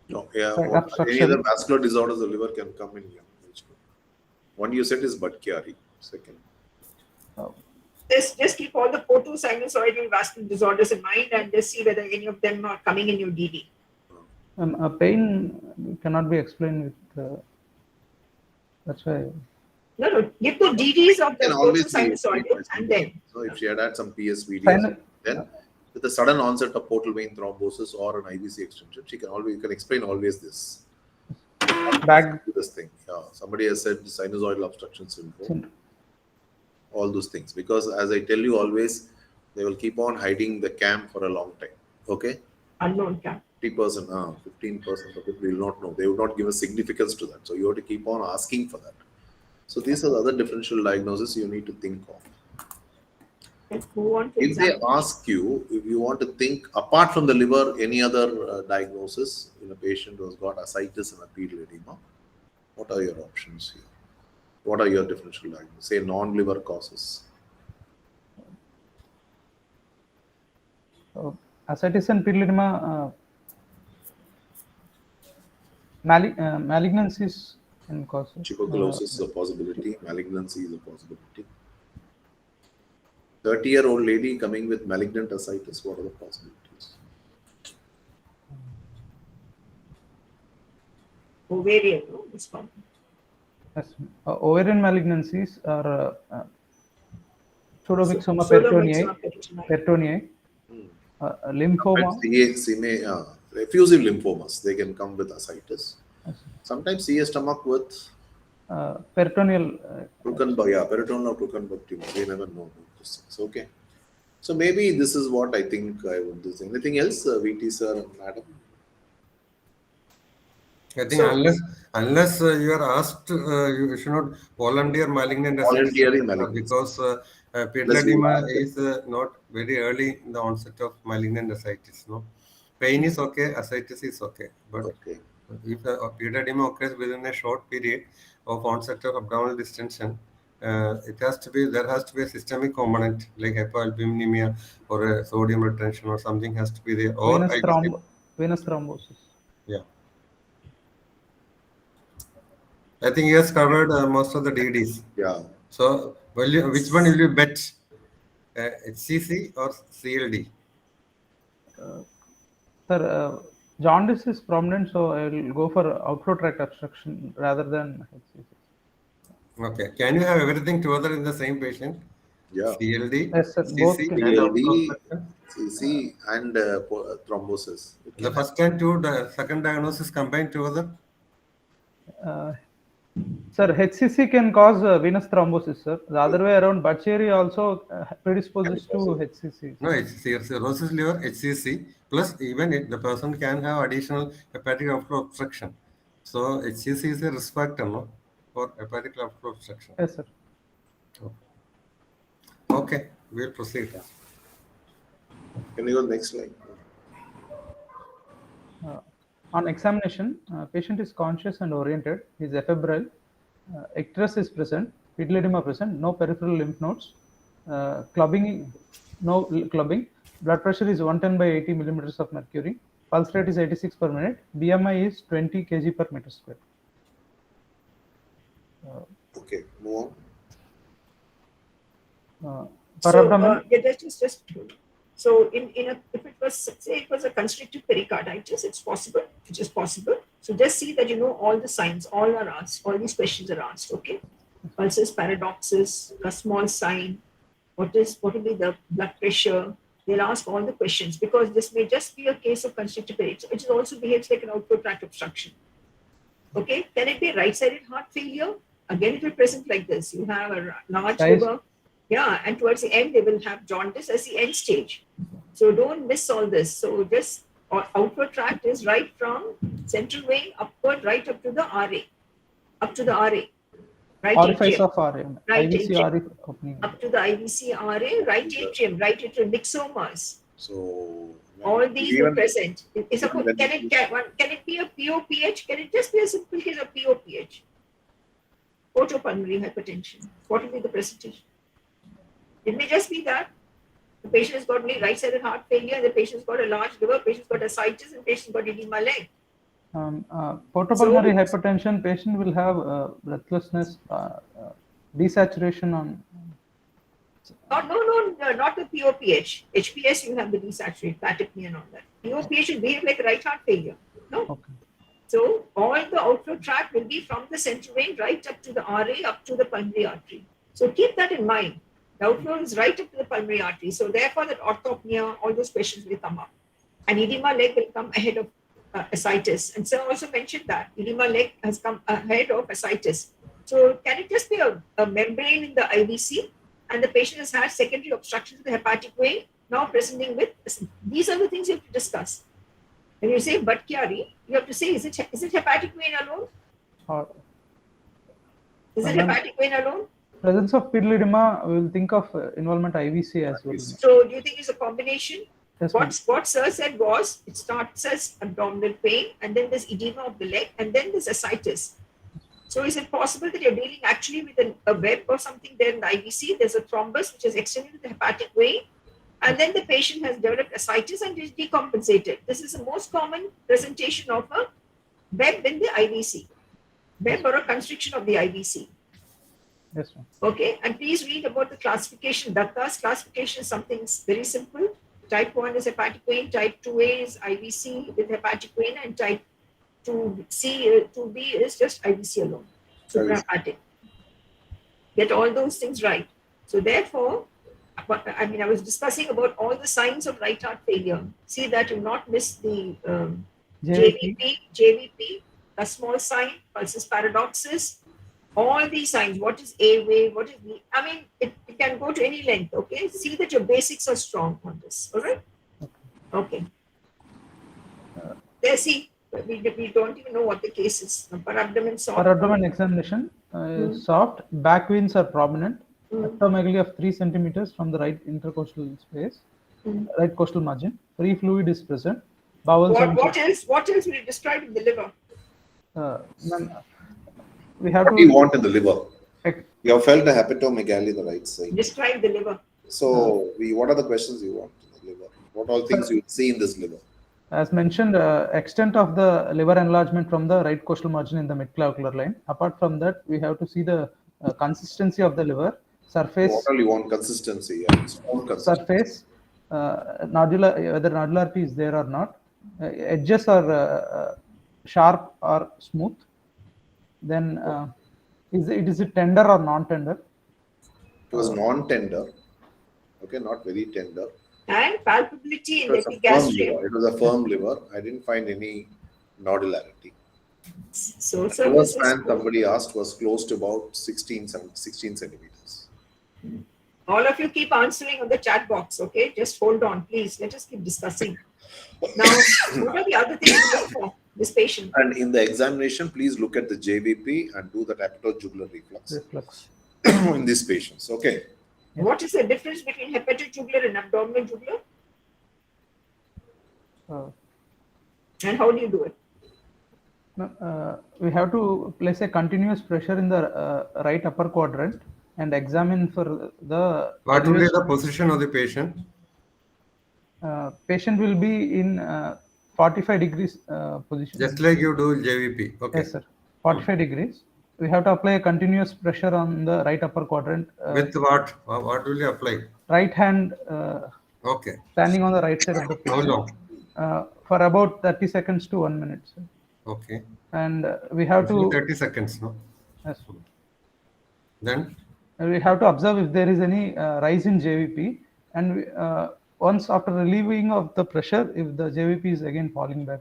no, yeah. obstruction. Any other vascular disorders of the liver can come in here. One you said is Buddchiari. Second. Just keep all the portal sinusoidal vascular disorders in mind and just see whether any of them are coming in your DD. Pain cannot be explained with. That's why. No. Give the DDs of the Can portal always be sinusoidal and then. So if she had some PSVD, then with the sudden onset of portal vein thrombosis or an IVC extension, you can explain always this. This thing. Yeah, somebody has said sinusoidal obstruction syndrome. All those things, because as I tell you always, they will keep on hiding the cam for a long time. Okay? Unknown cam. 50%, 15% of it will not know. They will not give a significance to that. So you have to keep on asking for that. So these are the other differential diagnoses you need to think of. Let's move on to If they ask you, if you want to think apart from the liver, any other diagnosis in a patient who has got ascites and a pedal edema, what are your options here? What are your differential diagnoses? Say non-liver causes. Ascites and pedal edema, malignancies can cause. Tuberculosis is a possibility. Malignancy is a possibility. 30-year-old lady coming with malignant ascites, what are the possibilities? ovarian, no? It's common. Yes. Ovarian malignancies are pseudomyxoma peritoniae, lymphoma. Effusive lymphomas, they can come with ascites. Yes. Sometimes see a stomach with peritoneal. Peritoneal or Krukenberg tumor. We never know these things. Okay. So maybe this is what I think I would do. Anything else, VT sir and madam? I think unless you are asked, you should not volunteer malignant because pedal edema is not very early in the onset of malignant ascites. No, pain is okay, ascites is okay, but if pedal edema occurs within a short period of onset of abdominal distension, there has to be a systemic component like hypoalbuminemia or a sodium retention or something has to be there, or venous thrombosis. Yeah. I think he has covered most of the DDs. Yeah. So, which one will you bet? HCC or CLD? Sir, jaundice is prominent, so I will go for outflow tract obstruction rather than HCC. Okay. Can you have everything together in the same patient? Yeah. CLD, Yes, sir. Both CC, can. and CLD, obstruction. CC, and thrombosis. It The can first and the second diagnosis combined together. Uh, Sir, HCC can cause venous thrombosis, sir. The other way around, Buddchiari also predisposes to HCC. No, it's cirrhosis liver, HCC, plus even the person can have additional hepatic outflow obstruction. So HCC is a risk factor, no, for hepatic outflow obstruction. Yes, sir. Okay, we'll proceed. Can you go next slide? On examination, patient is conscious and oriented. He is efebrile. Icterus is present. Pedal edema present. No peripheral lymph nodes. Clubbing, no clubbing. Blood pressure is 110 by 80 millimeters of mercury. Pulse rate is 86 per minute. BMI is 20 kg per meter square. Okay, move on. Per So, abdomen, yeah, that's just so if it was, say it was a constrictive pericarditis, it's possible, which is possible. So just see that you know all the signs, all are asked, all these questions are asked, okay? Pulses, paradoxes, a small sign, what will be the blood pressure? They'll ask all the questions because this may just be a case of constrictive pericarditis, which also behaves like an outflow tract obstruction. Okay, can it be right-sided heart failure? Again, it will present like this. You have a large liver. Yeah, and towards the end, they will have jaundice as the end stage. So don't miss all this. So just outward tract is right from central vein upward, right up to the RA, up to the RA. Right orifice atrium. of RA, Right IVC atrium. opening. Up to the IVC RA, right atrium, myxomas. So All these were present. Can it be a POPH? Can it just be a simple case of POPH? Portopulmonary hypertension. What will be the presentation? It may just be that the patient has got only right-sided heart failure, the patient's got a large liver, patient's got ascites, and patient's got edema leg. Portopulmonary hypertension patient will have breathlessness, desaturation on. No, not the POPH. HPS, you have the desaturated apnea and all that. POPH should behave like right heart failure. No. Okay. So all the outflow tract will be from the central vein right up to the RA, up to the pulmonary artery. So keep that in mind. The outflow is right up to the pulmonary artery. So therefore, that orthopnea, all those questions will come up. And edema leg will come ahead of ascites. And sir also mentioned that edema leg has come ahead of ascites. So can it just be a membrane in the IVC? And the patient has had secondary obstruction to the hepatic vein, now presenting with, these are the things you have to discuss. When you say Buddchiari, you have to say, is it hepatic vein alone? Is it hepatic vein alone? Presence of pedal edema, we will think of involvement IVC as well. So do you think it's a combination? Yes, what sir said was, it starts as abdominal pain, and then there's edema of the leg, and then there's ascites. So is it possible that you're dealing actually with a web or something there in the IVC? There's a thrombus which is extended to the hepatic vein, and then the patient has developed ascites and is decompensated. This is the most common presentation of a web in the IVC, web or a constriction of the IVC. Yes, ma'am. Okay, and please read about the classification. Datta's classification is something very simple. Type 1 is hepatic vein, type 2A is IVC with hepatic vein, and type 2B is just IVC alone. So hepatic. Get all those things right. So therefore, I was discussing about all the signs of right heart failure. See that you not miss the JVP, a small sign, pulses, paradoxes, all these signs. What is A wave? What is B? It can go to any length. Okay, see that your basics are strong on this. All right. Okay. There, see, we don't even know what the case is. Per abdomen soft. Per abdomen examination soft. Back veins are prominent. Acromegaly of 3 centimeters from the right intercostal space, right costal margin. Free fluid is present. Bowels. What else will you describe in the liver? We have what do you want in the liver? You have felt a hepatomegaly in the right side. Describe the liver. So, what are the questions you want in the liver? What all things you see in this liver? As mentioned, extent of the liver enlargement from the right costal margin in the midclavicular line. Apart from that, we have to see the consistency of the liver, surface. What all you want? Consistency. Yeah. Surface, nodular, whether nodularity is there or not. Edges are sharp or smooth. Then, is it tender or non-tender? was non-tender. Okay, not very tender. And palpability in It the was a firm epigastrium. liver. It was a firm liver. I didn't find any nodularity. So Liver surface is span, somebody asked, was close to about 16 centimeters. all of you keep answering on the chat box, okay? Just hold on, please. Let us keep discussing. Now, what are the other things to look for this patient? And in the examination, please look at the JVP and do the hepatojugular reflux in these patients. Okay. What is the difference between hepatojugular and abdominal jugular? And how do you do it? We have to place a continuous pressure in the right upper quadrant and examine for the. What will be the position of the patient? Patient will be in 45 degrees position. Just like you do JVP. Okay. Yes, sir. 45 degrees. We have to apply a continuous pressure on the right upper quadrant. With what? What will you apply? Right hand. Okay. Standing on the right side of the patient. How long? For about 30 seconds to 1 minute, sir. Okay. And we have to 30 seconds, no? Yes. Then we have to observe if there is any rise in JVP, and we, once after relieving of the pressure, if the JVP is again falling back.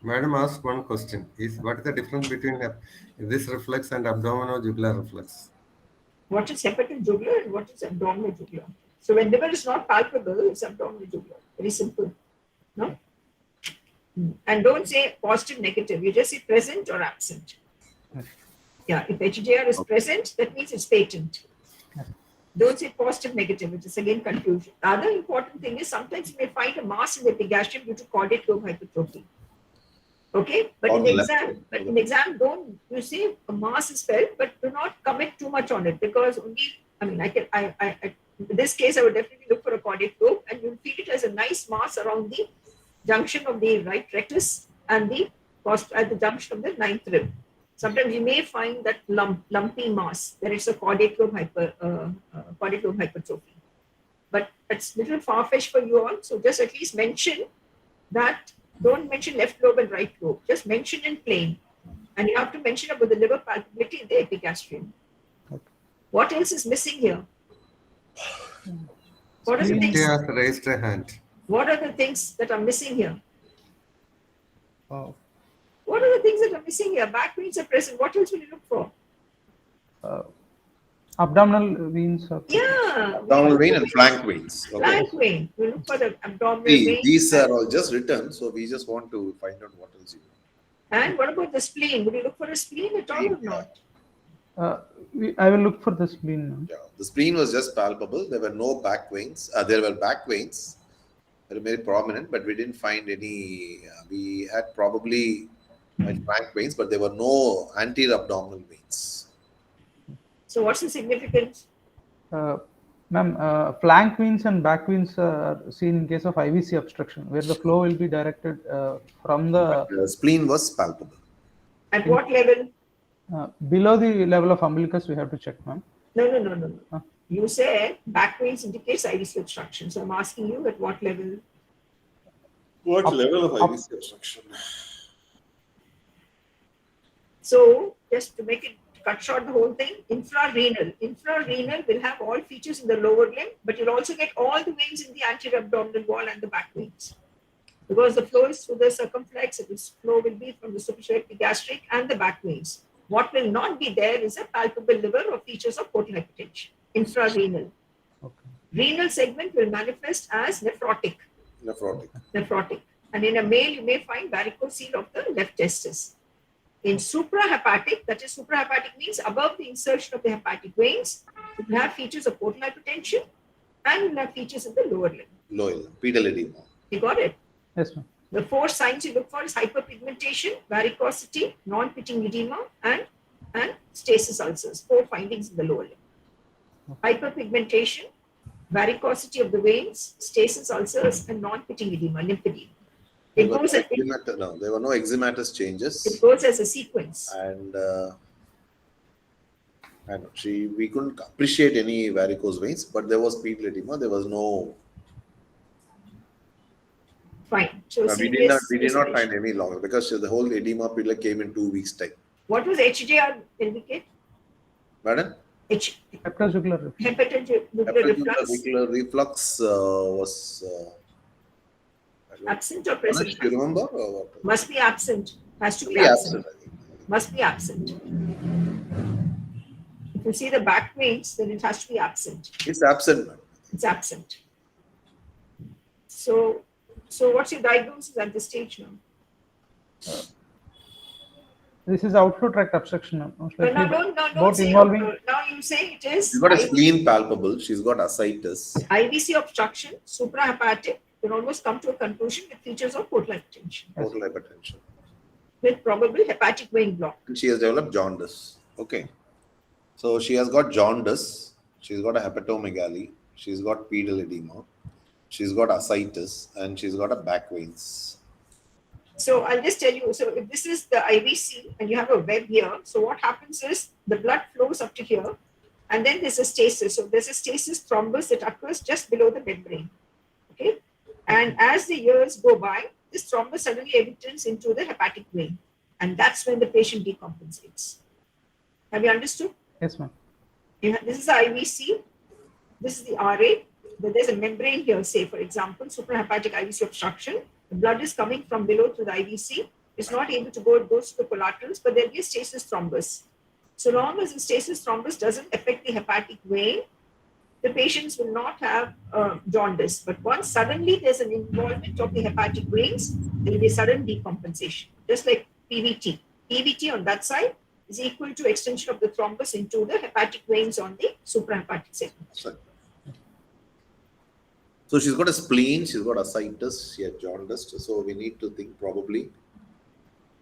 Madam asked one question: what is the difference between this reflex and abdominojugular reflex? What is hepatojugular and what is abdominal jugular? So when liver is not palpable, it's abdominal jugular. Very simple. No? And don't say positive, negative. You just say present or absent. Yeah, if HGR is present, that means it's patent. Don't say positive, negative, which is again confusion. The other important thing is sometimes you may find a mass in the epigastrium due to caudate lobe hypertrophy. Okay, but in exam, don't you say a mass is felt, but do not commit too much on it, because only in this case I would definitely look for a caudate lobe, and you'll feel it as a nice mass around the junction of the right rectus and at the junction of the ninth rib. Sometimes you may find that lumpy mass, that it's a caudate lobe hypertrophy. But it's a little far-fetched for you all, so just at least mention that. Don't mention left lobe and right lobe. Just mention in plain. And you have to mention about the liver palpability in the epigastrium. Okay. What else is missing here? What are the things? She has raised her hand. What are the things that are missing here? Oh. What are the things that are missing here? Back veins are present. What else will you look for? Abdominal veins. Yeah. Abdominal vein and flank veins. Okay. Flank vein. We look for the abdominal vein. These are all just written, so we just want to find out what else you know. And what about the spleen? Would you look for a spleen at all or not? I will look for the spleen now. Yeah, the spleen was just palpable. There were no back veins. There were back veins. They were very prominent, but we didn't find any. We had probably flank veins, but there were no anterior abdominal veins. So what's the significance? Ma'am, flank veins and back veins are seen in case of IVC obstruction, where the flow will be directed from the spleen was palpable. At what level? Below the level of umbilicus, we have to check, ma'am. No. You said back veins indicates IVC obstruction. So I'm asking you at what level? What level of IVC obstruction? So just to make it cut short the whole thing, infrarenal. Infrarenal will have all features in the lower limb, but you'll also get all the veins in the anterior abdominal wall and the back veins. Because the flow is through the circumflex, its flow will be from the superficial epigastric and the back veins. What will not be there is a palpable liver or features of portal hypertension. Infrarenal. Okay. Renal segment will manifest as nephrotic. And in a male, you may find varicocele of the left testis. In suprahepatic, that is suprahepatic means above the insertion of the hepatic veins, it will have features of portal hypertension and will have features in the lower limb. Lower limb, pedal edema. You got it? Yes, ma'am. The 4 signs you look for is hyperpigmentation, varicosity, non-pitting edema, and stasis ulcers. 4 findings in the lower limb. Hyperpigmentation, varicosity of the veins, stasis ulcers, and non-pitting edema, lymphedema. There were no eczematous changes. It goes as a sequence. And we couldn't appreciate any varicose veins, but there was pedal edema. There was no. Fine. So we did not find any longer because the whole edema pedal came in 2 weeks' time. What was HGR indicate? Pardon? Hepatojugular reflux. hepatojugular reflux, Hepatojugular reflux was absent or Manish, present? do you remember? Or what? Must be absent. Has to be Maybe absent. I think. Must be absent. If you see the back veins, then it has to be absent. It's absent, man. It's absent. So what's your diagnosis at this stage now? This is outflow tract obstruction. Most No, likely no, both say involving now you say it is She's got a spleen palpable. She's got ascites. IVC obstruction, suprahepatic. You can almost come to a conclusion with features of portal hypertension. Portal hypertension. With probable hepatic vein block. And she has developed jaundice. Okay. So she has got jaundice. She's got a hepatomegaly. She's got pedal edema. She's got ascites. And she's got a back veins. So I'll just tell you, so if this is the IVC and you have a web here, so what happens is the blood flows up to here and then there's a stasis. So there's a stasis thrombus that occurs just below the membrane. Okay. And as the years go by, this thrombus suddenly empties into the hepatic vein. And that's when the patient decompensates. Have you understood? yes, ma'am. This is the IVC. This is the RA. Then there's a membrane here, say, for example, suprahepatic IVC obstruction. The blood is coming from below to the IVC. It's not able to go, it goes to the collaterals, but there'll be a stasis thrombus. So long as the stasis thrombus doesn't affect the hepatic vein, the patients will not have jaundice. But once suddenly there's an involvement of the hepatic veins, there will be sudden decompensation, just like PVT. PVT on that side is equal to extension of the thrombus into the hepatic veins on the suprahepatic segment. So she's got a spleen, she's got ascites, she has jaundice. So we need to think probably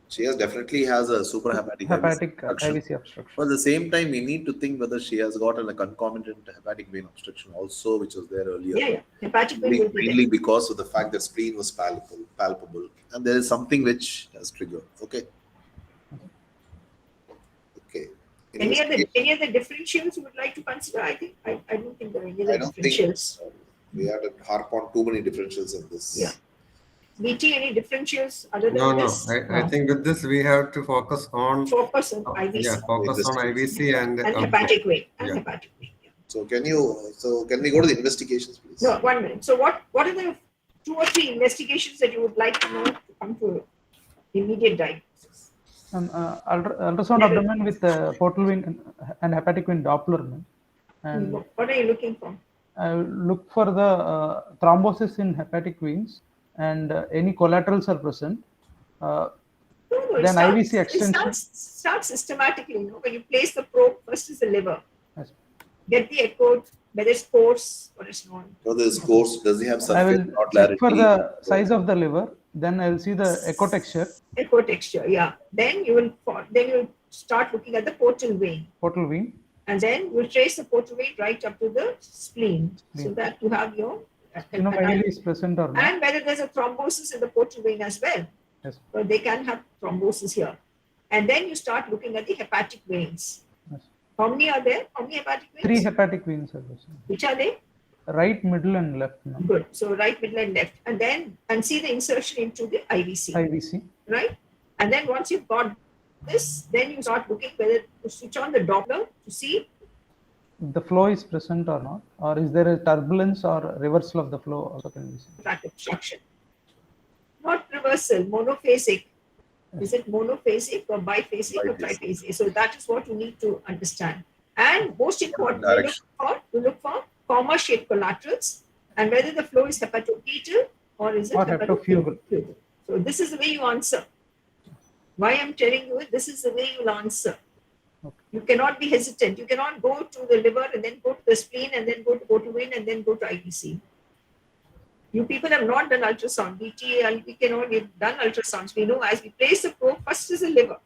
she definitely has a suprahepatic IVC obstruction. But at the same time, we need to think whether she has got a concomitant hepatic vein obstruction also, which was there earlier. Yeah. Hepatic vein will be mainly because of the fact that spleen was palpable, and there is something which has triggered. Okay. Any other differentials you would like to consider? I don't think there are any other differentials. We had to harp on too many differentials in this. Yeah. BT, any differentials other than this? No. I think with this we have to focus on IVC. Yeah, focus on IVC and hepatic vein. Yeah. So can we go to the investigations, please? No, 1 minute. So what are the 2 or 3 investigations that you would like to know to come to immediate diagnosis? Ultrasound abdomen with portal vein and hepatic vein Doppler. And what are you looking for? I look for the thrombosis in hepatic veins and any collaterals are present. Then IVC extension. Start systematically. When you place the probe, first is the liver. Yes. Get the echo, whether it's coarse or it's not. Whether it's coarse, does he have I will surface check for the size of the liver. Then I will see the echo texture. Echo texture, yeah. Then you will start looking at the portal vein. Portal vein. And then we'll trace the portal vein right up to the spleen, so that you have your Sphenomegaly is present or not. and whether there's a thrombosis in the portal vein as well. Yes. So they can have thrombosis here. And then you start looking at the hepatic veins. Yes. How many are there? How many hepatic veins? 3 hepatic veins are present. Which are they? Right, middle, and left. No? Good. So right, middle, and left. And see the insertion into the IVC. IVC. Right? And then once you've got this, then you start looking whether to switch on the Doppler to see if the flow is present or not, or is there a turbulence or reversal of the flow also can be seen. tract obstruction. Not reversal, monophasic. Is it monophasic or biphasic or triphasic? So that is what you need to understand. And most important, you look for comma-shaped collaterals and whether the flow is hepatopetal or is it hepatofugal. So this is the way you answer. Why I'm telling you, this is the way you'll answer. Okay. You cannot be hesitant. You cannot go to the liver and then go to the spleen and then go to portal vein and then go to IVC. You people have not done ultrasound. We we've done ultrasounds. We know as we place the probe, first is the liver.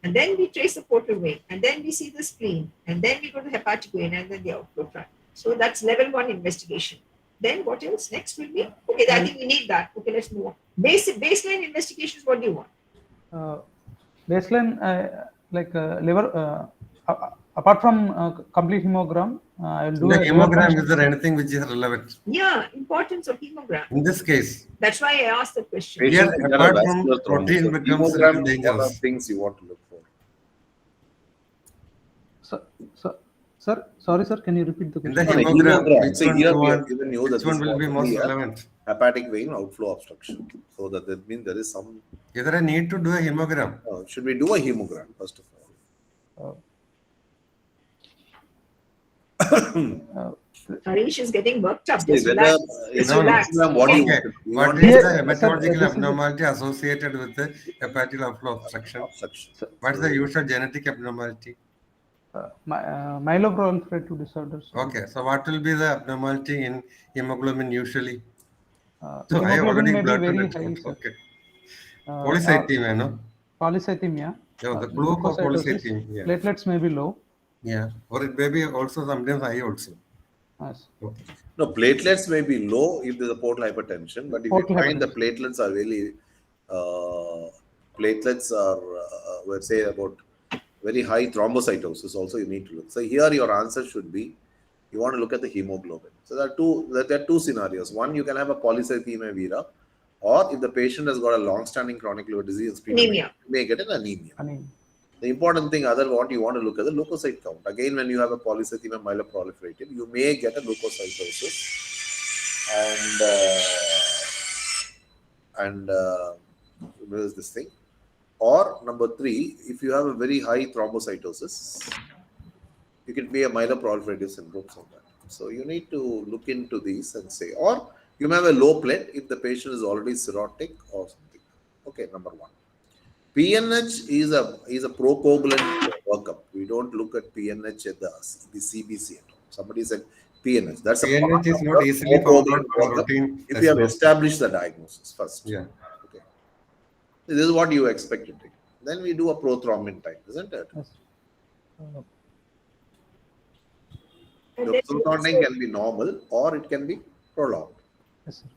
And then we trace the portal vein. And then we see the spleen. And then we go to the hepatic vein and then the outflow tract. So that's level 1 investigation. Then what else? Next will be, okay, I think we need that. Okay, let's move on. Baseline investigations, what do you want? Baseline, liver, apart from complete hemogram, I will do the hemogram. Is there anything which is relevant? Yeah, importance of hemogram. In this case, that's why I asked the question. Here, apart from protein becomes hemogram, dangerous. what are things you want to look for? So Sir, sorry, sir. Can you repeat the In the question? hemogram, which So one here you we have want, given you that which this one will be most possibly a relevant? hepatic vein outflow obstruction. So that means there is some. Is there a need to do a hemogram? Should we do a hemogram first of all? Harish is getting worked up. See Just whether relax. Just No, no. relax. hemogram, what do you Okay. want? To do? You What want is Here, the sir, hematological this is abnormality associated with the hepatic outflow obstruction? obstruction. What is the usual genetic abnormality? myeloproliferative disorders. Okay, so what will be the abnormality in hemoglobin usually? So I have Hemoglobin already may be blood to very let high, out. sir. Okay. Or Polycythemia, no? polycythemia, Yeah, the clue for leukocytosis, polycythemia. platelets may be low. Yeah. Or it may be also sometimes high also. Yes. Okay. No, platelets may be low if there's a portal hypertension, but if you Portal find the hypertension. platelets are really, platelets are, let's say about very high thrombocytosis, also you need to look. So here your answer should be, you want to look at the hemoglobin. So there are two scenarios. One, you can have a polycythemia vera, or if the patient has got a long-standing chronic liver disease, Anemia. you may get an anemia. Anemia. The important thing, what you want to look at the leukocyte count. Again, when you have a polycythemia myeloproliferative, you may get a leukocytosis, and where is this thing? Or number three, if you have a very high thrombocytosis, you can be a myeloproliferative syndrome of that. So you need to look into these and say, or you may have a low plate if the patient is already cirrhotic or something. Okay, number one. PNH is a procoagulant workup. We don't look at PNH at the CBC at all. Somebody said PNH. That's a part PNH is of not the easily found out procoagulant by workup. routine If you have tests. established the diagnosis first. Yeah. Okay. This is what you expect to take. Then we do a prothrombin time, isn't it? Yes. And The then prothrombin can be normal or it can be prolonged. Yes, sir.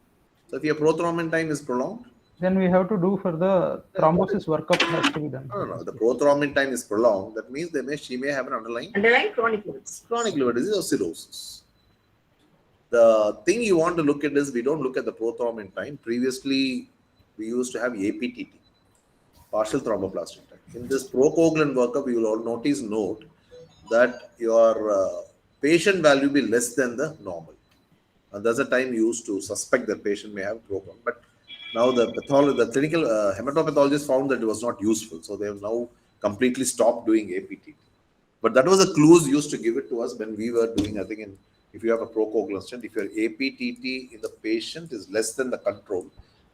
So if your prothrombin time is prolonged, Then we have to do for the thrombosis workup has to be done. no. The prothrombin time is prolonged. That means she may have an underlying chronic liver chronic liver disease or cirrhosis. The thing you want to look at is we don't look at the prothrombin time. Previously, we used to have APTT, partial thromboplastin time. In this procoagulant workup, you will all note that your patient value be less than the normal. And that's the time used to suspect that patient may have procoagulant. But now the clinical hematopathologist found that it was not useful. So they have now completely stopped doing APTT. But that was the clues used to give it to us when we were doing, I think, if you have a procoagulant stent, if your APTT in the patient is less than the control,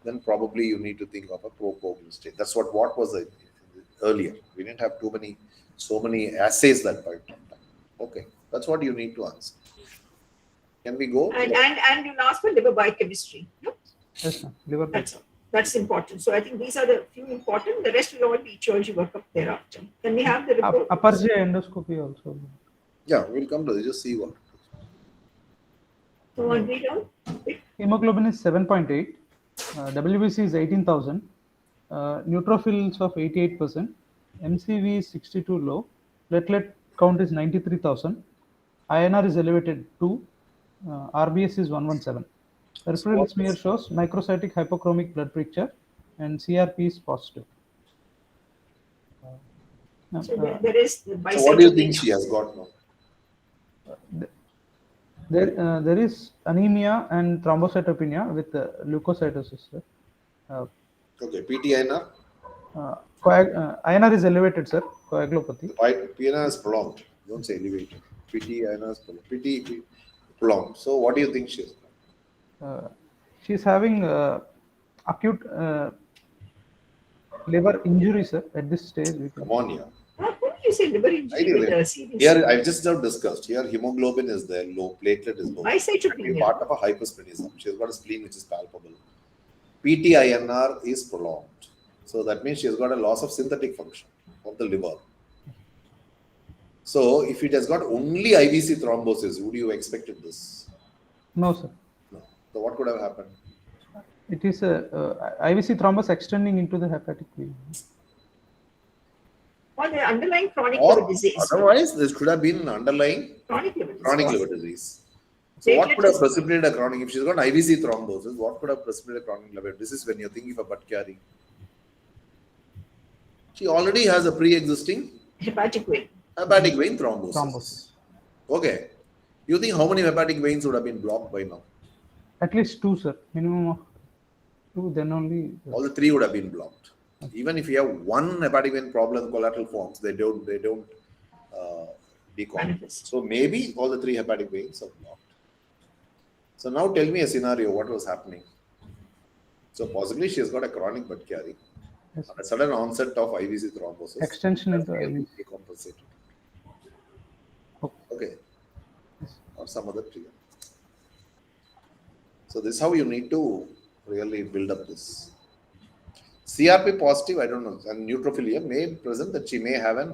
then probably you need to think of a procoagulant state. That's what was earlier. We didn't have so many assays that point of time. Okay, that's what you need to answer. Can we go? and you ask for liver biochemistry. No? Yes, ma'am. Liver That's all. That's important. So I think these are the few important. The rest will all be etiology workup thereafter. Then we have the report. upper GI endoscopy also. Yeah, we'll come to this. Just see what. So on read out. Hemoglobin is 7.8. WBC is 18,000. Neutrophils of 88%. MCV is 62 low. Platelet count is 93,000. INR is elevated 2. RBS is 117. Peripheral smear shows microcytic hypochromic blood picture and CRP is positive. So there is the So what do you think she has got now? There is anemia and thrombocytopenia with leukocytosis. Okay, PTINR? INR is elevated, sir. Coagulopathy. PNR is prolonged. Don't say elevated. PTINR is prolonged. PT prolonged. So what do you think she has got? She's having acute liver injury, sir. At this stage, Come on here. How do you say liver injury with CBC? Here, I've just now discussed. Here, hemoglobin is there, low, platelet is low. Bicytopenia. Part of a hypersplenism. She has got a spleen which is palpable. PTINR is prolonged. So that means she has got a loss of synthetic function of the liver. So if it has got only IVC thrombosis, would you expect this? No, sir. No. So what could have happened? It is a IVC thrombus extending into the hepatic vein. Or the underlying chronic liver disease. Otherwise, this could have been an underlying Chronic liver disease. So what could have precipitated a chronic, if she's got IVC thrombosis, what could have precipitated a chronic liver disease when you're thinking of a Buddchiari? She already has a pre-existing hepatic vein thrombosis. Okay. You think how many hepatic veins would have been blocked by now? At least 2, sir. Minimum of 2, then only. All the 3 would have been blocked. Even if you have one hepatic vein problem, collateral forms, they don't decompose. So maybe all the 3 hepatic veins are blocked. So now tell me a scenario, what was happening? So possibly she has got a chronic Buddchiari, Yes. a sudden onset of IVC thrombosis. Extension into IVC. Decompensated. Okay. Okay. Yes. Or some other trigger. So this is how you need to really build up this. CRP positive, I don't know, and neutrophilia may present that she may have an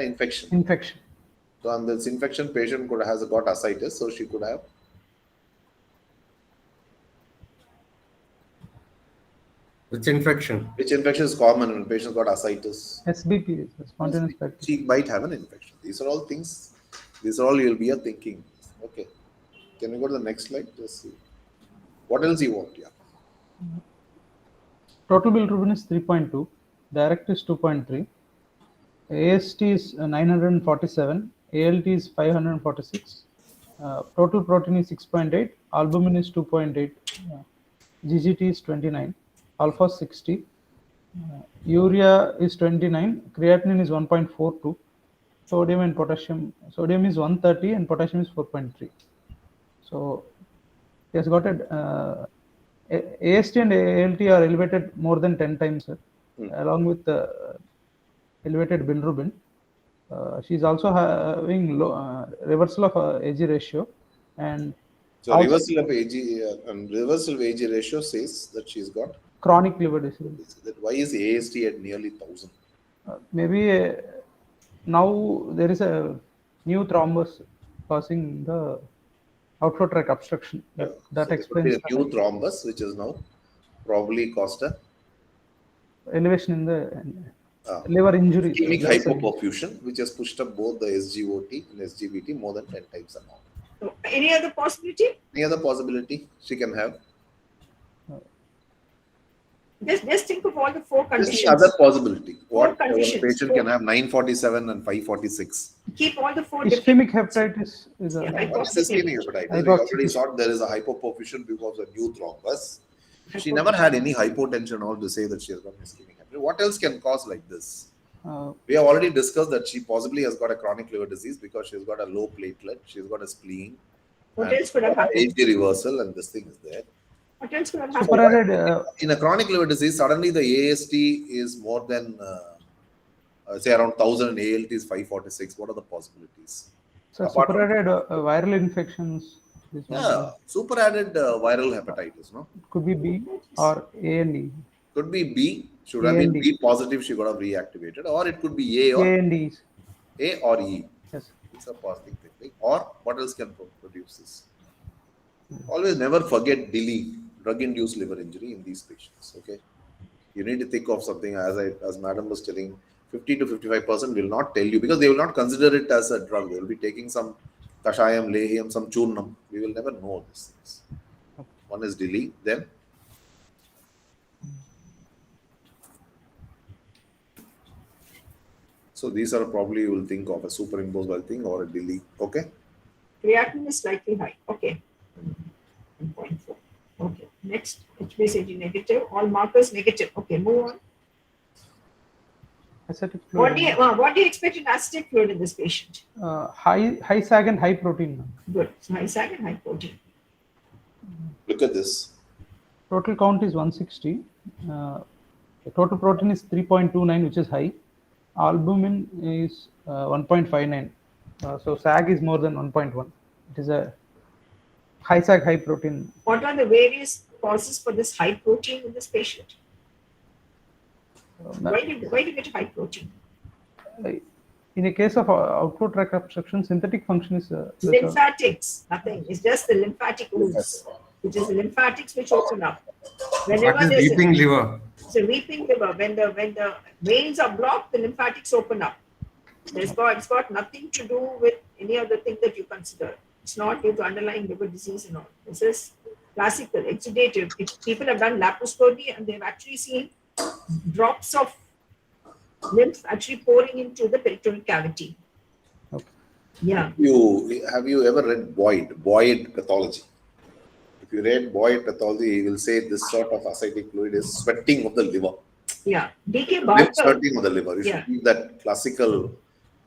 infection. Infection. So on this infection, patient has got ascites, so she could have. Which infection? Which infection is common when patients got ascites? SBP, spontaneous bacteria. She might have an infection. These are all things. These are all you'll be thinking. Okay. Can we go to the next slide? Just see. What else you want? Yeah. Total bilirubin is 3.2. Direct is 2.3. AST is 947. ALT is 546. Total protein is 6.8. Albumin is 2.8. GGT is 29. Alpha 60. Urea is 29. Creatinine is 1.42. Sodium and potassium. Sodium is 130 and potassium is 4.3. So he has got a AST and ALT are elevated more than 10 times, sir, along with elevated bilirubin. She is also having low, reversal of AG ratio, and so reversal of AG ratio says that she's got chronic liver disease. That why is AST at nearly 1000? Maybe now there is a new thrombus causing the outflow tract obstruction. That so explains a new thrombus, which is now probably caused a elevation in the liver injury. Ischemic hypoperfusion, which has pushed up both the SGOT and SGBT more than 10 times amount. So any other possibility? Any other possibility she can have? Just think of all the 4 conditions. Just other possibility. What a patient can have 947 and 546. Keep all the 4 ischemic hepatitis is a what is ischemic hepatitis? We already thought there is a hypoperfusion because of new thrombus. She never had any hypotension all to say that she has got ischemic hepatitis. What else can cause like this? We have already discussed that she possibly has got a chronic liver disease because she's got a low platelet, she's got a spleen. What else could have happened? AG reversal, and this thing is there. What else could have happened? In a chronic liver disease, suddenly the AST is more than, say, around 1000 and ALT is 546. What are the possibilities? So, superadded viral infections. Yeah, superadded viral hepatitis, no? It could be B or A and E. Could be B. Should have been B positive, she got have reactivated. Or it could be A or A and E. A or E. Yes. It's a positive thing. Or what else can produce this? Always never forget DILI, drug-induced liver injury in these patients. Okay, you need to think of something. As Madam was telling, 50 to 55% will not tell you because they will not consider it as a drug. They will be taking some kashayam, lehiam, some churnam. We will never know these things. One is DILI, then so these are probably you will think of a superimposed by thing or a DILI. Okay. Creatinine is slightly high. Okay. 1.4. Okay. Next, HbA1c negative. All markers negative. Okay. Move on. Acetic fluid. What do you expect in acetic fluid in this patient? High SAG and high protein. Good. So high SAG and high protein. Look at this. Total count is 160. The total protein is 3.29, which is high. Albumin is 1.59. So SAG is more than 1.1. It is a high SAG, high protein. What are the various causes for this high protein in this patient? Why do you get high protein? In a case of outflow tract obstruction, synthetic function is lymphatics. Nothing. It's just the lymphatic ooze, which is the lymphatics which open up. Whenever what is weeping liver? It's a weeping liver. When the veins are blocked, the lymphatics open up. It's got nothing to do with any other thing that you consider. It's not due to underlying liver disease and all. This is classical, exudative. People have done laparoscopy and they've actually seen drops of lymph actually pouring into the peritoneal cavity. Okay. Yeah. Have you ever read Boyd pathology? If you read Boyd pathology, he will say this sort of ascitic fluid is sweating of the liver. Yeah. D.K. Lymph Barker. sweating of the liver. You Yeah. should read that classical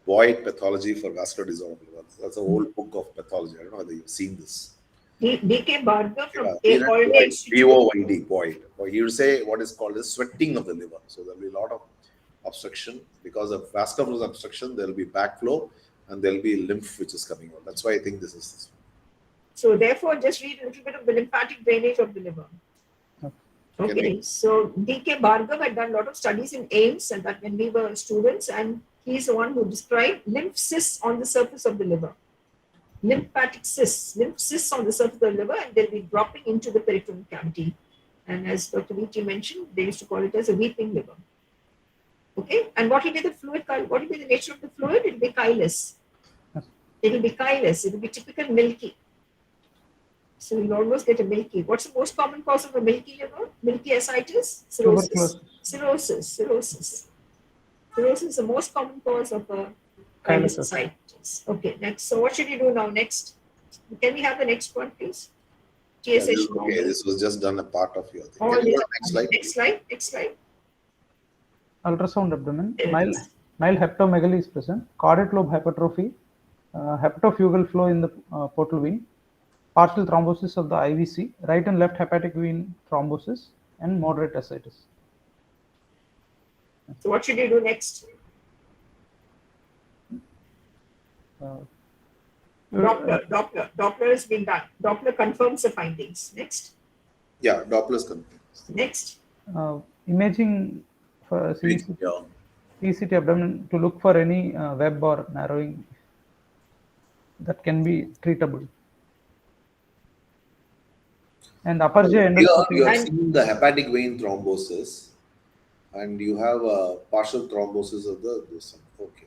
Boyd pathology for vascular disorder of liver. That's an old book of pathology. I don't know whether you've seen this. D.K. Barker from He read Holiday Boyd, Institute. B-O-Y-D, Boyd. He will say what is called the sweating of the liver. So there will be a lot of obstruction. Because of vascular obstruction, there will be backflow and there will be lymph which is coming out. That's why I think this is this. So therefore, just read a little bit of the lymphatic drainage of the liver. Okay, so D.K. Bhargav had done a lot of studies in AIIMS and that when we were students, and he's the one who described lymph cysts on the surface of the liver. Lymphatic cysts, lymph cysts on the surface of the liver, and they'll be dropping into the peritoneal cavity. And as Dr. Vitti mentioned, they used to call it as a weeping liver. Okay, and what will be the fluid? What will be the nature of the fluid? It will be chylous. It will be chylous. It will be typical milky. So you'll almost get a milky. What's the most common cause of a milky liver? Milky ascites? Cirrhosis. Cirrhosis is the most common cause of a chylous ascites. Okay, next. So what should you do now? Next. Can we have the next one, please? TSH. Okay, this was just done a part of your thing. All Can you go to the next slide? Next slide. Ultrasound abdomen. Mild hepatomegaly is present. Caudate lobe hypertrophy. Hepatofugal flow in the portal vein. Partial thrombosis of the IVC, right and left hepatic vein thrombosis, and moderate ascites. So what should you do next? Doppler has been done. Doppler confirms the findings. Next. Yeah, Doppler's confirms. Next. Imaging for CCT abdomen to look for any web or narrowing that can be treatable. And upper J endoscopy. You are seeing the hepatic vein thrombosis, and you have a partial thrombosis of this one. Okay.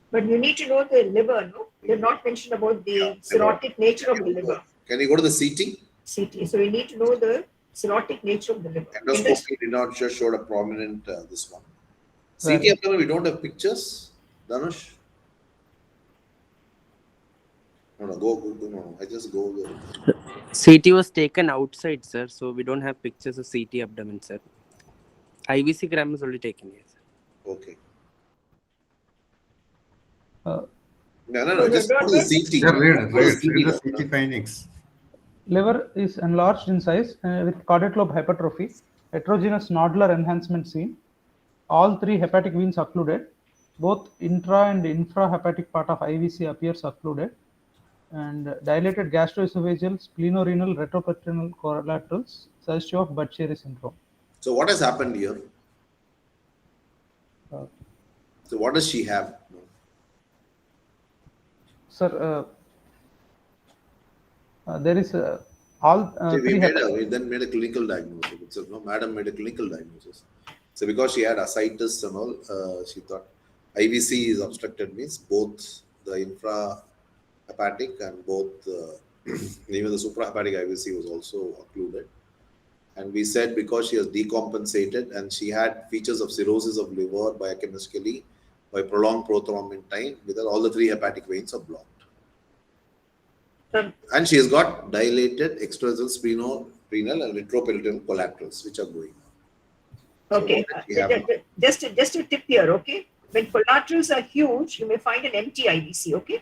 But you need to know the liver, no? They're not mentioned about the cirrhotic nature of the liver. Can you go to the CT? CT. So you need to know the cirrhotic nature of the liver. Endoscopy did not just show a prominent this one. CT abdomen, we don't have pictures. Dhanush? No, go. I just go there. CT was taken outside, sir, so we don't have pictures of CT abdomen, sir. IVC gram is only taken here, sir. Okay. No, just go to the CT. Read the CT findings. Liver is enlarged in size with caudate lobe hypertrophy, heterogeneous nodular enhancement seen. All three hepatic veins occluded. Both intra and infrahepatic part of IVC appears occluded. And dilated gastroesophageal, splenorenal, retroperitoneal collaterals, suggestive of Buddchiari syndrome. So what has happened here? So what does she have? Sir, there is all we then made a clinical diagnosis. So, no, madam made a clinical diagnosis. So because she had ascites and all, she thought IVC is obstructed, means both the infrahepatic and both even the suprahepatic IVC was also occluded. And we said because she has decompensated and she had features of cirrhosis of liver biochemically by prolonged prothrombin time, because all the three hepatic veins are blocked. And she has got dilated extravasal splenorenal and retroperitoneal collaterals, which are going on. Okay, so just a tip here, okay? When collaterals are huge, you may find an empty IVC, okay?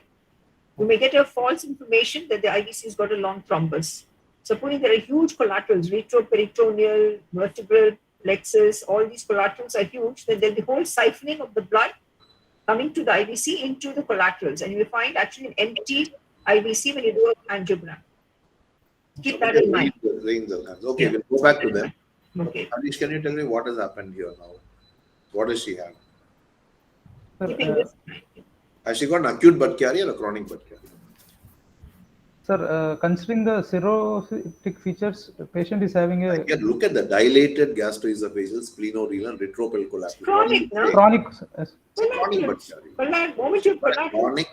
You may get a false information that the IVC has got a long thrombus. Supposing there are huge collaterals, retroperitoneal, vertebral, plexus, all these collaterals are huge, then there'll be whole siphoning of the blood coming to the IVC into the collaterals. And you will find actually an empty IVC when you do an angiogram. Keep that in mind. Okay, Yeah. we'll go back to them. Okay. Anish, can you tell me what has happened here now? What does she have? Has she got an acute Buddchiari or a chronic Buddchiari? Sir, considering the cirrhotic features, the patient is having a... Again, look at the dilated gastroesophageal, splenorenal, retroperitoneal collateral. Chronic, no? Chronic. Chronic Buddchiari. Chronic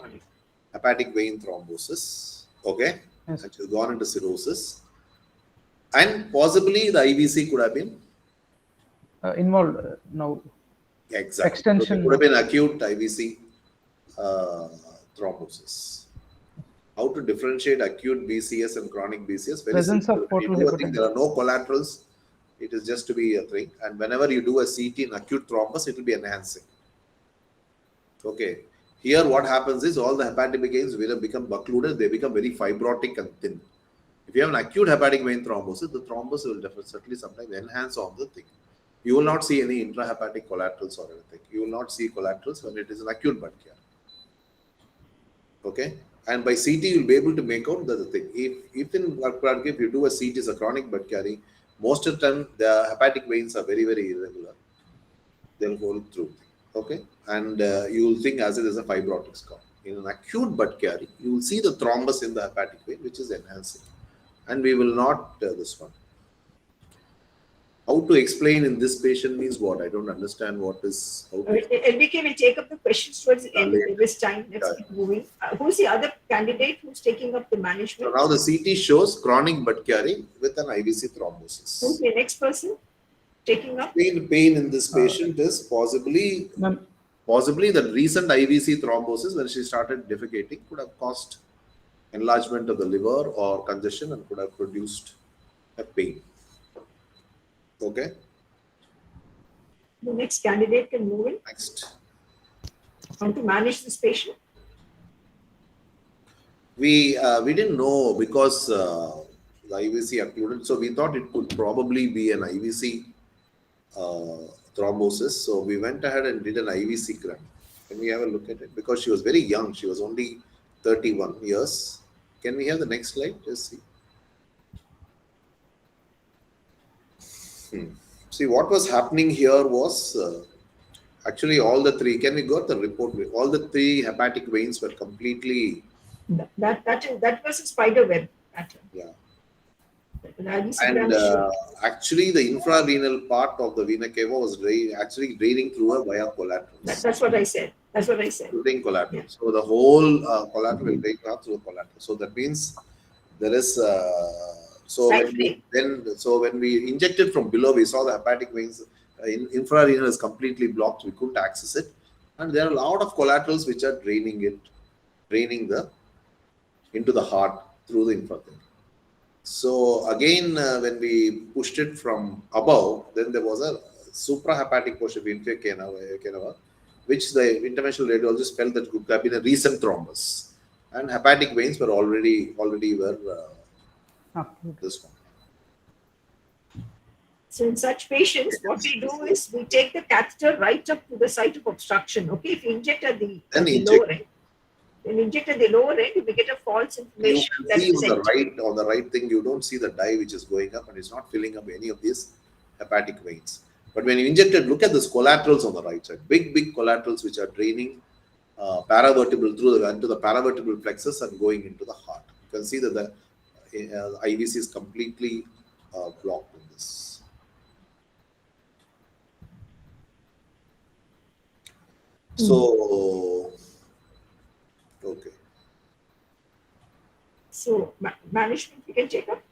hepatic vein thrombosis. Okay? Yes. Which has gone into cirrhosis. And possibly the IVC could have been involved now. exactly. Extension. So it could have been acute IVC thrombosis. How to differentiate acute BCS and chronic BCS? Very Presence simple. of When you portal do a thing, hypertension. there are no collaterals. It is just to be a thing. And whenever you do a CT in acute thrombus, it will be enhancing. Okay. Here, what happens is all the hepatic veins will become occluded. They become very fibrotic and thin. If you have an acute hepatic vein thrombosis, the thrombus will definitely sometimes enhance on the thing. You will not see any intrahepatic collaterals or anything. You will not see collaterals when it is an acute Buddchiari. Okay. And by CT, you'll be able to make out the thing. If you do a CT as a chronic Buddchiari, most of the time the hepatic veins are very, very irregular. They'll go through. Okay. And you will think as it is a fibrotic scar. In an acute Buddchiari, you will see the thrombus in the hepatic vein, which is enhancing. And we will not this one. How to explain in this patient means what? I don't understand what is. How to LBK will take up the questions towards the end. Later. This time, let's keep moving. Who's the other candidate who's taking up the So management? now the CT shows chronic Buddchiari with an IVC thrombosis. Who's the next person taking up? Pain in this patient is possibly the recent IVC thrombosis when she started defecating could have caused enlargement of the liver or congestion and could have produced a pain. Okay. The next candidate can move in. Next. How to manage this patient? We didn't know because the IVC occluded, so we thought it could probably be an IVC thrombosis. So we went ahead and did an IVC gram. Can we have a look at it? Because she was very young. She was only 31 years. Can we have the next slide? Just see. See, what was happening here was actually all the three. Can we got the report? All the three hepatic veins were completely. That was a spider web pattern. Yeah. And Actually, the infrarenal part of the vena cava was actually draining through her via collaterals. That's what I said. That's what I said. Including collateral. Yeah. So the whole collateral will drain through the collateral. So that means there is. When we injected from below, we saw the hepatic veins. Infrarenal is completely blocked. We couldn't access it, and there are a lot of collaterals which are draining into the heart through the infrarenal. So again, when we pushed it from above, then there was a suprahepatic portion of inferior cava, which the interventional radiologist felt that could have been a recent thrombus, and hepatic veins were already were this one. So in such patients, what we do is we take the catheter right up to the site of obstruction. Okay, if you inject at the lower end, when you inject at the lower end, we get a false information. You see on the right thing, you don't see the dye which is going up and it's not filling up any of these hepatic veins. But when you inject it, look at these collaterals on the right side. Big collaterals which are draining paravertebral into the paravertebral plexus and going into the heart. You can see that the IVC is completely blocked in this. So, okay. So, management we can take up.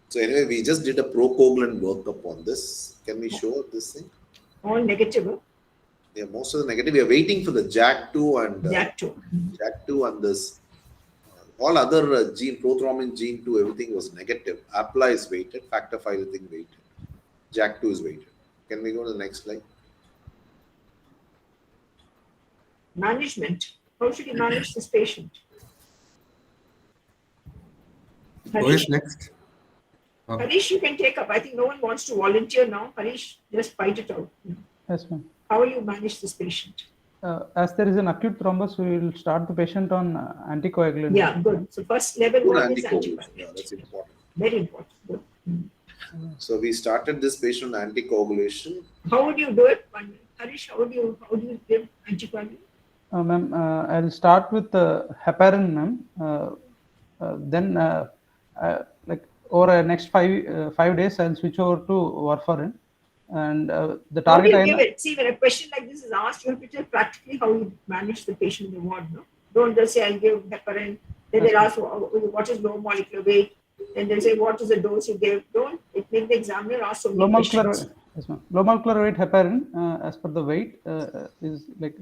So anyway, we just did a procoagulant workup on this. Can we show this thing? All negative. Yeah, most of the negative. We are waiting for the JAK2 and JAK2 and this. All other prothrombin gene 2, everything was negative. APLA is weighted, factor V everything weighted. JAK2 is weighted. Can we go to the next slide? Management. How should you manage this patient? Who is next? Harish, you can take up. I think no one wants to volunteer now. Harish, just fight it out. Yes, ma'am. How will you manage this patient? As there is an acute thrombus, we will start the patient on anticoagulant. Yeah, good. So first level one is anticoagulant. Yeah, that's important. Very important. Good. So we started this patient on anticoagulation. How would you do it? Harish, how do you give anticoagulant? Ma'am, I'll start with heparin, ma'am. Then, like over the next 5 days, I'll switch over to warfarin. And the target. How do you give it? See, when a question like this is asked, you have to tell practically how you manage the patient in the ward. No, don't just say I'll give heparin. Then they'll ask what is low molecular weight. Then they'll say what is the dose you gave. Don't make the examiner ask so many questions. Yes, ma'am. Low molecular weight heparin, as per the weight, is like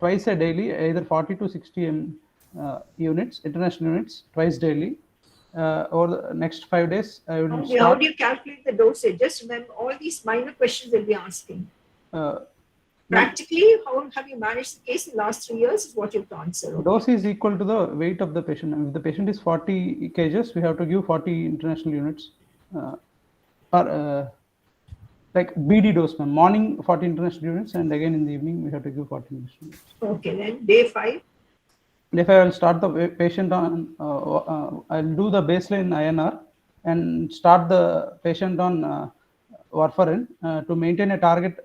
twice a daily, either 40 to 60 units, international units, twice daily. Over the next 5 days, I will How start. do you calculate the dosage? Just remember all these minor questions that we're asking. Ma'am, Practically, how have you managed the case in the last 3 years is what you have to answer. Okay? dose is equal to the weight of the patient. If the patient is 40 kgs, we have to give 40 international units. Like BD dose, ma'am. Morning 40 international units, and again in the evening we have to give 40 international units. Okay, then day 5. If I will start the patient on, I'll do the baseline INR and start the patient on warfarin to maintain a target,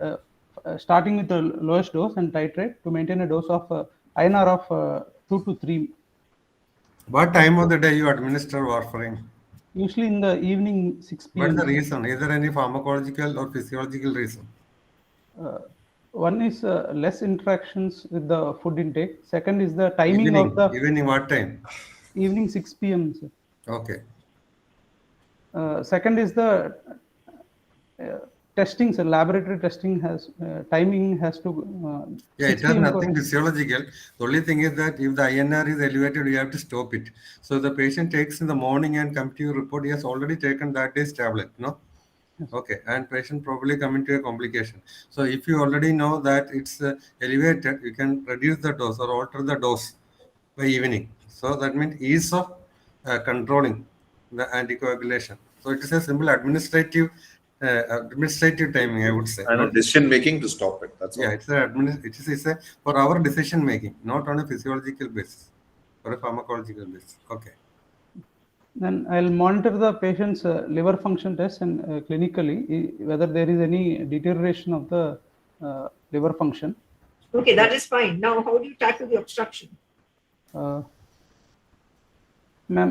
starting with the lowest dose and titrate to maintain a dose of INR of 2 to 3. What time of the day you administer warfarin? Usually in the evening 6 What is p.m. the reason? Is there any pharmacological or physiological reason? One is less interactions with the food intake. Second is the timing of the Evening what time? evening 6 p.m. Sir. Okay. Second is the testing. So laboratory testing has timing has to. Yeah, it 6 has p.m. nothing physiological. The only thing is that if the INR is elevated, you have to stop it. So the patient takes in the morning and come to your report, he has already taken that day's tablet, no? Okay, and patient probably come into a complication. So if you already know that it's elevated, you can reduce the dose or alter the dose by evening. So that means ease of controlling the anticoagulation. So it is a simple administrative timing, I would say. And a decision making to stop it. That's Yeah, all. it's a for our decision making, not on a physiological basis or a pharmacological basis. Okay. Then I'll monitor the patient's liver function test and clinically whether there is any deterioration of the liver function. Okay, that is fine. Now, how do you tackle the obstruction? Ma'am,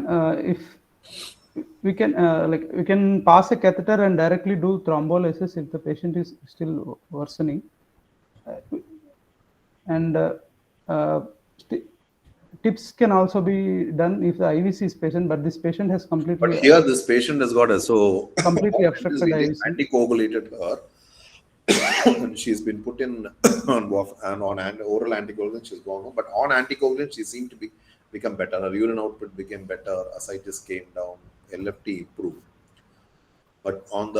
if we can we can pass a catheter and directly do thrombolysis if the patient is still worsening, and tips can also be done if the IVC is patient, but this patient has completely. But here, this patient has got completely obstructed IVC. Anticoagulated her. And she's been put in on oral anticoagulant. She's gone home, but on anticoagulant, she seemed to become better. Her urine output became better. Ascites came down. LFT improved. But and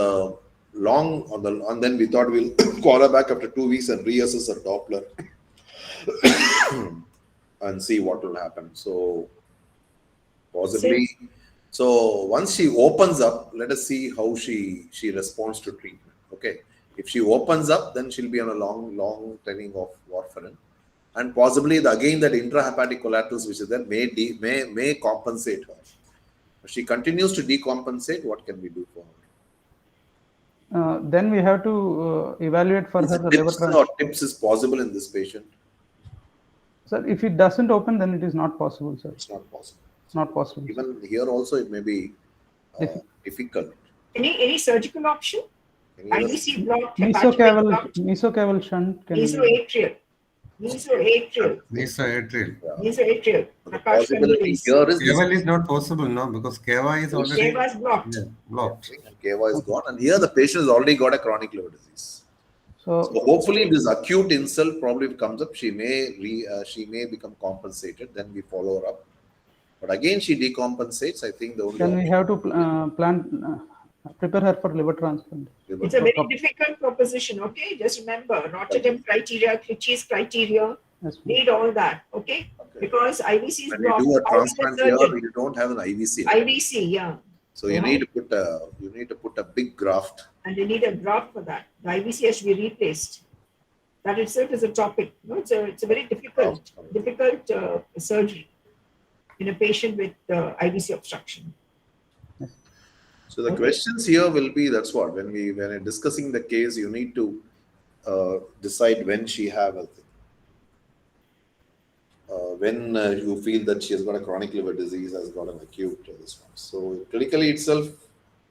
then we thought we'll call her back after 2 weeks and reassess her Doppler and see what will happen. So possibly, so once she opens up, let us see how she responds to treatment. Okay. If she opens up, then she'll be on a long training of warfarin, and possibly that intrahepatic collaterals which is there may compensate her. If she continues to decompensate, what can we do for her? Then we have to evaluate for her liver transplant. Tips is possible in this patient. Sir, if it doesn't open, then it is not possible, sir. It's not possible. It's not possible. Even here also, it may be difficult. Any surgical option? IVC block, mesocaval shunt can mesoatrial. The possibility here is Cava is not possible now because Cava is already blocked. Yeah, blocked. And Cava is gone, and here the patient has already got a chronic liver disease. So hopefully, this acute insult probably comes up. She may become compensated. Then we follow her up. But again, she decompensates. I think the only. Then we have to prepare her for liver transplant. It's a very difficult proposition. Okay, just remember Rotterdam criteria, Clichy's criteria. Yes, need all that. Okay, because IVC is when blocked. you do a transplant here, you don't have an IVC. IVC, yeah. So you need to put a big graft. And you need a graft for that. The IVC has to be replaced. That itself is a topic. No, it's a very difficult surgery in a patient with IVC obstruction. So the questions here will be, that's what, when we're discussing the case, you need to decide when she have a thing. When you feel that she has got a chronic liver disease, has got an acute this one. So clinically itself,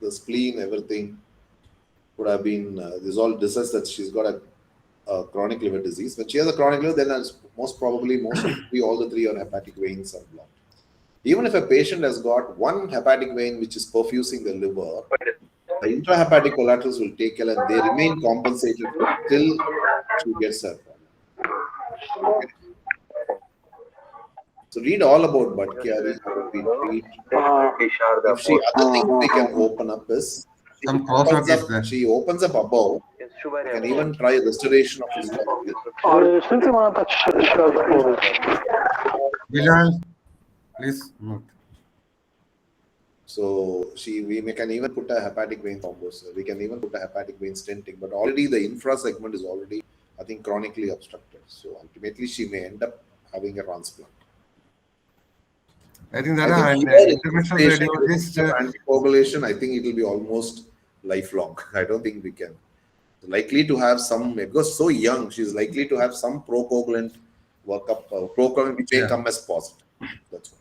the spleen, everything would have been, this all discussed that she's got a chronic liver disease. When she has a chronic liver, then most probably all the three hepatic veins are blocked. Even if a patient has got one hepatic vein which is perfusing the liver, the intrahepatic collaterals will take care and they remain compensated till she gets her problem. Okay. So read all about Buddchiari, how we treat. If she, other thing we can open up is, Some crosswalk is there. she opens up above. You can even try restoration of esophagus. Bilal, please note. So we can even put a hepatic vein thrombosis. We can even put a hepatic vein stenting, but already the infra segment is already, I think, chronically obstructed. So ultimately, she may end up having a transplant. I think that I think interventional radiologist. Anticoagulation, I think it will be almost lifelong. I don't think we can. Likely to have some, because so young, she's likely to have some procoagulant workup, procoagulant which may come as positive. That's what.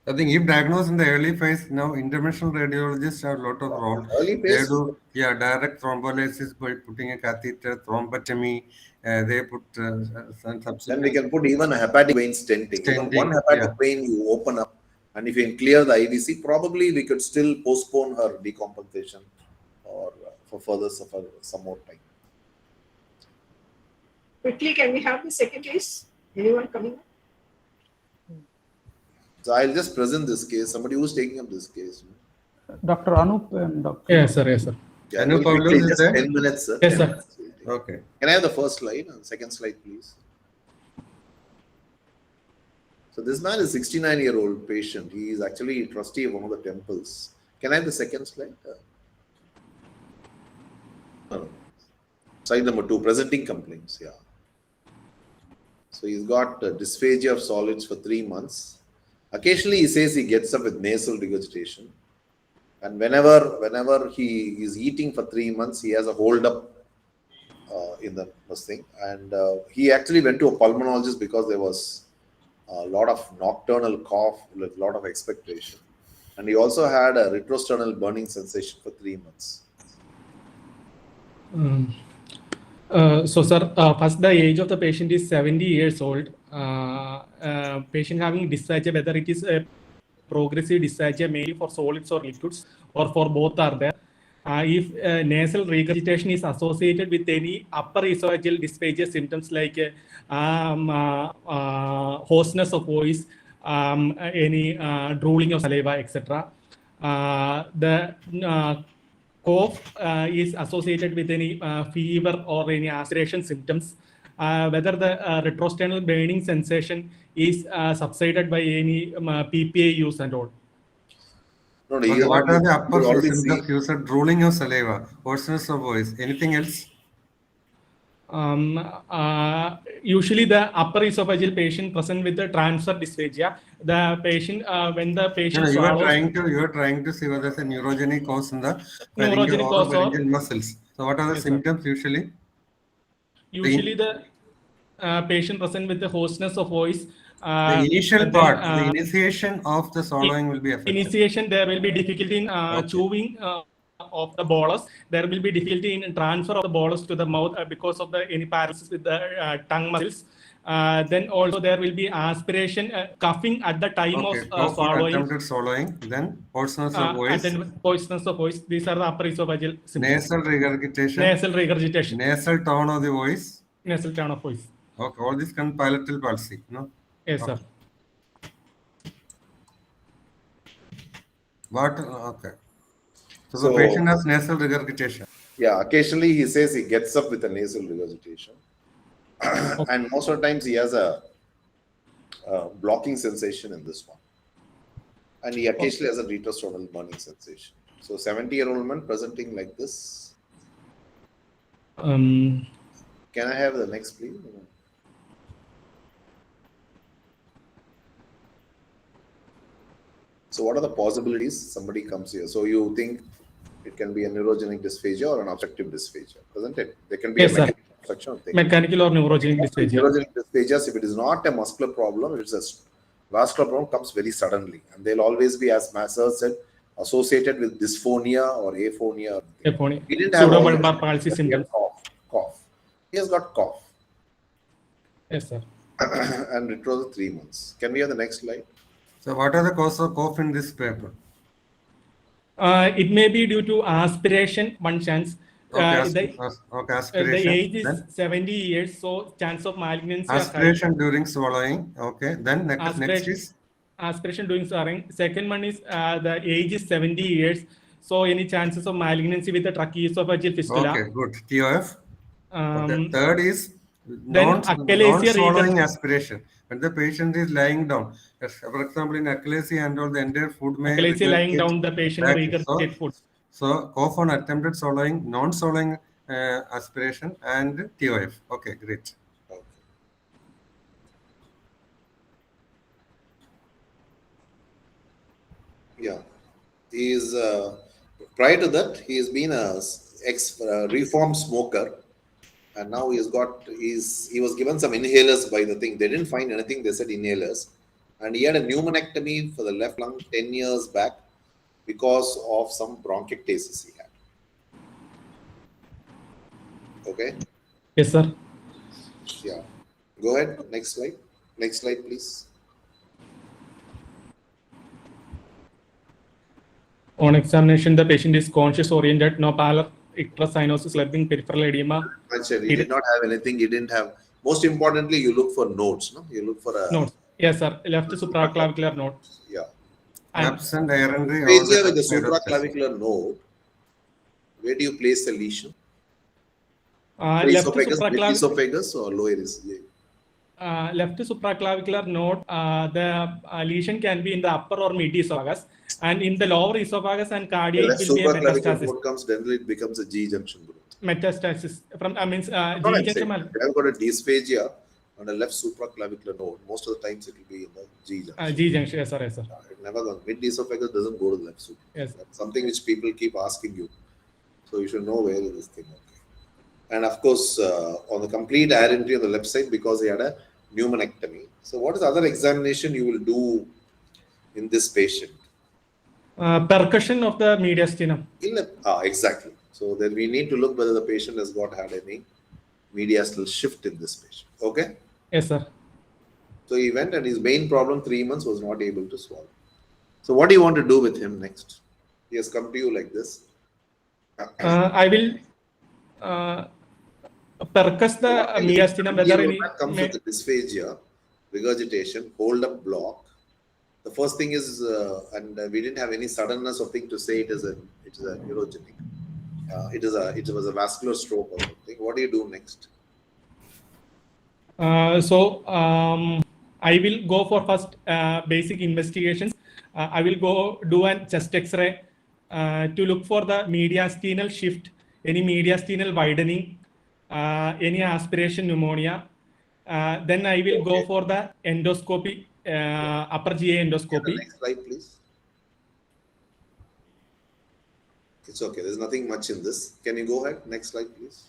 I think if diagnosed in the early phase, now interventional radiologists have a lot of role. Early phase? They do, direct thrombolysis by putting a catheter, thrombectomy. They put some subsequent. Then we can put even a hepatic vein stenting. Even one hepatic vein you open up, and if you can clear the IVC, probably we could still postpone her decompensation or for further some more time. Quickly, can we have the second case? Anyone coming up? So I'll just present this case. Somebody who's taking up this case. Dr. Anup and Dr. Yes, sir. Yes, sir. Yeah, Anup quickly, is just there? 10 minutes, sir. Yes, 10 sir. minutes. Okay. Can I have the first slide and second slide, please? So this man is a 69-year-old patient. He is actually a trustee of one of the temples. Can I have the second slide? No. Slide number 2, presenting complaints. Yeah. So he's got dysphagia of solids for 3 months. Occasionally, he says he gets up with nasal regurgitation, and whenever he is eating for 3 months, he has a hold up in the thing. And he actually went to a pulmonologist because there was a lot of nocturnal cough with a lot of expectoration, and he also had a retrosternal burning sensation for 3 months. So, sir, first the age of the patient is 70 years old. Patient having dysphagia, whether it is a progressive dysphagia mainly for solids or liquids, or for both are there. If nasal regurgitation is associated with any upper esophageal dysphagia symptoms like hoarseness of voice, any drooling of saliva, etc. The cough is associated with any fever or any aspiration symptoms. Whether the retrosternal burning sensation is subsided by any PPA use and all. No, Okay, what are the upper symptoms? see. You said drooling of saliva, hoarseness of voice. Anything else? Usually the upper esophageal patient present with the transfer dysphagia, the patient when the patient you are swallows, trying to see whether there's a neurogenic cause in the neurogenic cause or pharyngeal muscles. So what are the symptoms usually? Usually the patient present with the hoarseness of voice. The initial part, the initiation of the swallowing will be affected. Initiation, there will be difficulty in chewing of the bolus. There will be difficulty in transfer of the bolus to the mouth because of the any paralysis with the tongue muscles. Then also there will be aspiration, coughing at the time of swallowing. Attempted swallowing, then hoarseness of voice. Hoarseness of voice. These are the upper esophageal symptoms. Nasal regurgitation. Nasal regurgitation. Nasal tone of the voice. Nasal tone of voice. Okay, all this can palatal palsy, no? Yes, sir. What? Okay. So the patient has nasal regurgitation. Yeah, occasionally he says he gets up with a nasal regurgitation. And most of the times he has a blocking sensation in this one. And he occasionally has a retrosternal burning sensation. So 70-year-old man presenting like this. Can I have the next, please? So what are the possibilities? Somebody comes here. So you think it can be a neurogenic dysphagia or an obstructive dysphagia, doesn't it? There can be a mechanical obstruction. Mechanical or neurogenic dysphagia. Neurogenic dysphagia, if it is not a muscular problem, if it's a vascular problem, comes very suddenly. And they'll always be, as Masser said, associated with dysphonia or aphonia. Aphonia. He didn't have pseudobulbar palsy symptoms. Cough. He has got cough. Yes, sir. And it was 3 months. Can we have the next slide? So what are the causes of cough in this paper? It may be due to aspiration, one chance. Okay, the aspiration. age is Then 70 years, so chance of malignancy are high. aspiration during swallowing. Okay. Then next Aspiration, is aspiration doing swallowing. Second one is the age is 70 years, so any chances of malignancy with the tracheoesophageal fistula. okay, good. TOF. The Um, third is then achalasia non-swallowing aspiration. When the patient is lying down, yes, for example, in achalasia and all, the entire food may achalasia lying regurgitate down, the patient back. regurgitate food. So cough on attempted swallowing, non-swallowing aspiration, and TOF. Okay, great. Okay. Yeah, he is prior to that he has been a reformed smoker, and now he was given some inhalers by the thing. They didn't find anything. They said inhalers, and he had a pneumonectomy for the left lung 10 years back because of some bronchiectasis he had. Okay. Yes, sir. Yeah. Go ahead. Next slide. Next slide, please. On examination, the patient is conscious oriented, no pallor, icterus cyanosis, left peripheral edema. He did not have anything. He didn't have. Most importantly, you look for nodes. No, you look for a Nodes. Yes, sir. Left supraclavicular node. Yeah. And Absent ironry. Dysphagia with the supraclavicular node. Where do you place the lesion? left Esophagus, esophagus or lower esophagus? Left supraclavicular node, the lesion can be in the upper or mid esophagus, and in the lower esophagus and cardia, it will be a metastasis. Node comes, then it becomes a G junction growth. Metastasis from means G junction. They have got a dysphagia on the left supraclavicular node. Most of the times it will be in the G junction. G junction, yes, sir, yes, sir. It never goes. Mid esophagus doesn't go to the left supra. Yes. That's something which people keep asking you. So you should know where is this thing. Okay. And of course, on the complete air entry on the left side, because he had a pneumonectomy. So what is the other examination you will do in this patient? Percussion of the mediastinum. Exactly. So then we need to look whether the patient has had any mediastinal shift in this patient. Okay? Yes, sir. So he went, and his main problem 3 months was not able to swallow. So what do you want to do with him next? He has come to you like this. I will percuss the mediastinum. Whether any comes with the dysphagia, regurgitation, hold up block. The first thing is, and we didn't have any suddenness of thing to say it is a neurogenic. It was a vascular stroke or something. What do you do next? I will go for first basic investigations. I will go do a chest X-ray to look for the mediastinal shift, any mediastinal widening, any aspiration pneumonia. Then I will go for the endoscopy, upper GA endoscopy. Next slide, please. It's okay. There's nothing much in this. Can you go ahead? Next slide, please.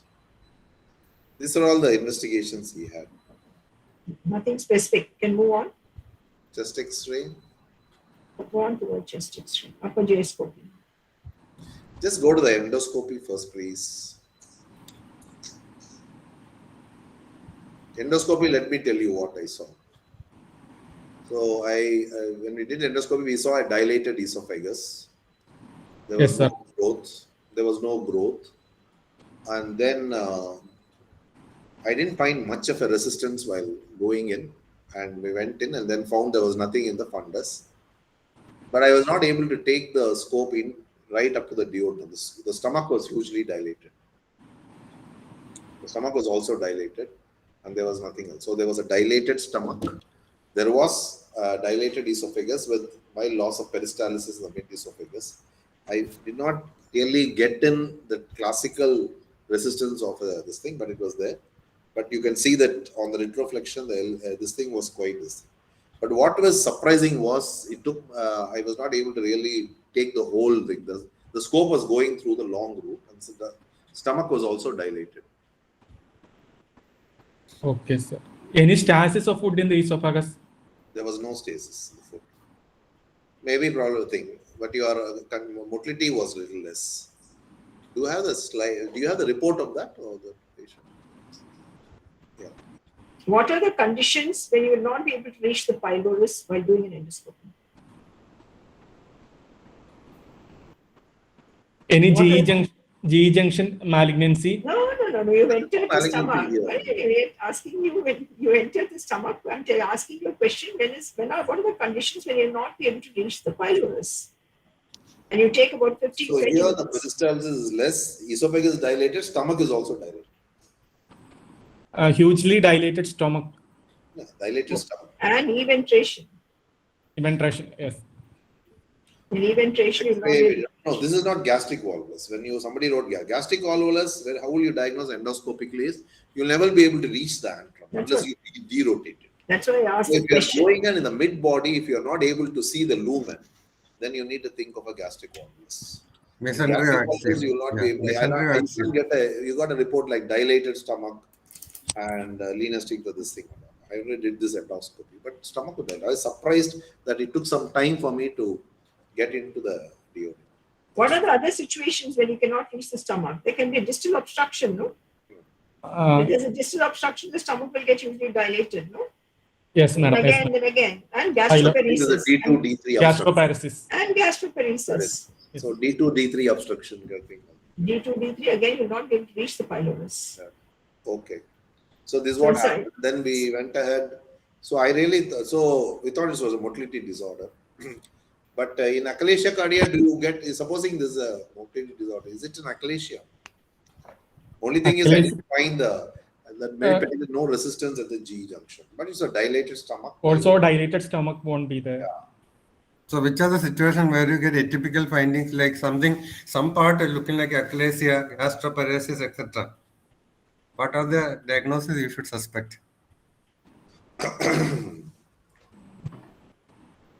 These are all the investigations he had. Nothing specific. Can move on. Chest X-ray. Go on to a chest X-ray. Upper GA scopy. Just go to the endoscopy first, please. Endoscopy, let me tell you what I saw. So when we did endoscopy, we saw a dilated esophagus. There was no growth. There was no growth. And then I didn't find much of a resistance while going in. And we went in and then found there was nothing in the fundus. But I was not able to take the scope in right up to the duodenum. The stomach was hugely dilated. The stomach was also dilated, and there was nothing else. So there was a dilated stomach. There was a dilated esophagus with mild loss of peristalsis in the mid esophagus. I did not really get in the classical resistance of this thing, but it was there. But you can see that on the retroflexion, this thing was quite this. But what was surprising was it took. I was not able to really take the whole thing. The scope was going through the long route, and so the stomach was also dilated. Okay, sir. Any stasis of food in the esophagus? There was no stasis in the food. Maybe probably thing, but your motility was a little less. Do you have the slide? Do you have the report of that or the patient? Yeah. What are the conditions when you will not be able to reach the pylorus while doing an endoscopy? Any G junction? G junction malignancy. No. You entered the Malignancy, stomach. yeah. Why are you asking you when you entered the stomach? I'm asking you a question. What are the conditions when you're not able to reach the pylorus? And you take about 15 So here the minutes. peristalsis is less, esophagus is dilated, stomach is also dilated. Hugely dilated stomach. Yeah, dilated stomach. And eventration. Eventration, yes. In eventration, you're not able. No, this is not gastric volvulus. When somebody wrote gastric volvulus, how will you diagnose endoscopically is you'll never be able to reach the antrum unless you derotate it. That's why I asked So the if you're question. going in the mid body, if you're not able to see the lumen, then you need to think of a gastric volvulus. Mesentery Gastric volvulus, axis. you will not be able. Mesentery I axis. didn't get you got a report like dilated stomach and lean for this thing. I already did this endoscopy, but stomach was dilated. I was surprised that it took some time for me to get into the DOD. What are the other situations when you cannot reach the stomach? There can be a distal obstruction, no? If there's a distal obstruction, the stomach will get usually dilated, no? Yes, madam. Then again. And This gastroparesis. is the D2, D3 obstruction. Gastroparesis. And gastroparesis. So D2, D3 obstruction. D2, D3, again, you're not able to reach the pylorus. Okay. So this is what happened. Then we went ahead. So so we thought this was a motility disorder. But in achalasia cardia, supposing this is a motility disorder, is it an achalasia? Only thing is I didn't find that there is no resistance at the G junction. But it's a dilated stomach. Also dilated stomach won't be there. Yeah. So which are the situations where you get atypical findings like some part looking like achalasia, gastroparesis, etc.? What are the diagnoses you should suspect?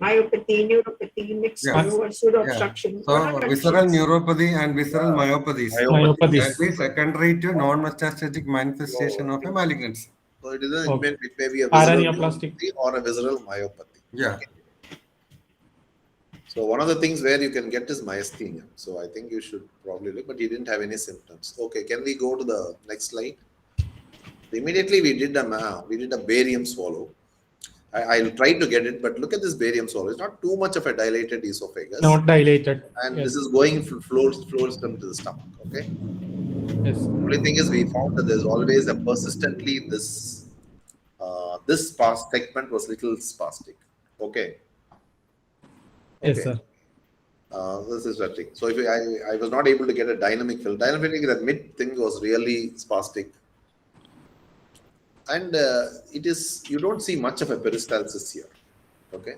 Myopathy, neuropathy, mixed pseudo obstruction. So visceral neuropathy and visceral myopathies. Myopathies. That is secondary to non-metastatic manifestation of a malignancy. So it may be a visceral Paraneoplastic or a visceral myopathy. Yeah. Okay. So one of the things where you can get is myasthenia. So I think you should probably look, but he didn't have any symptoms. Okay, can we go to the next slide? Immediately we did a barium swallow. I'll try to get it, but look at this barium swallow. It's not too much of a dilated esophagus. Not dilated. And this is going flow stem to the stomach. Okay. Yes. The only thing is we found that there's always a persistently this segment was little spastic. Okay. Yes, sir. This is the thing. So if I was not able to get a dynamic fill. Dynamic, that mid thing was really spastic. And you don't see much of a peristalsis here. Okay.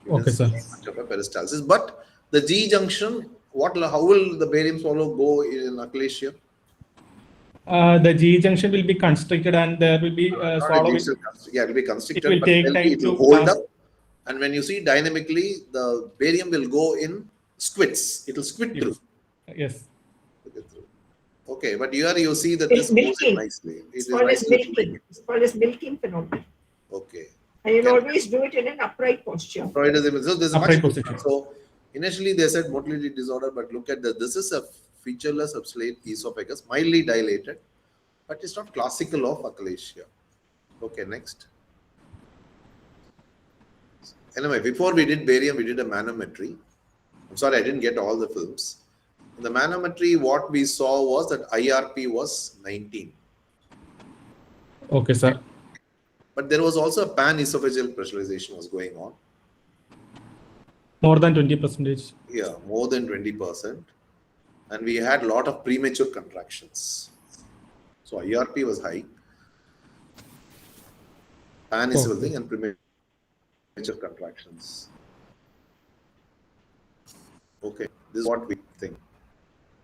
Okay, sir. Much of a peristalsis. But the G junction, how will the barium swallow go in achalasia? The G junction will be constricted and there will be swallow. It will be constricted. It will take time it will to hold up. And when you see dynamically, the barium will go in squits. It will squid through. Yes. Okay, but here you see that It's this moves milking. nicely. It's called as milking. It's called as milking phenomenon. Okay. And you'll always do it in an upright posture. So there's Upright position. So initially they said motility disorder, but look at this. This is a featureless subslate esophagus, mildly dilated, but it's not classical of achalasia. Okay, next. Anyway, before we did barium, we did a manometry. I'm sorry, I didn't get all the films. In the manometry, what we saw was that IRP was 19. Okay, sir. But there was also a pan-esophageal pressurization was going on. More than 20%. Yeah, more than 20%. And we had a lot of premature contractions. So IRP was high. Pan-esophageal thing and premature contractions. Okay, this is what we think.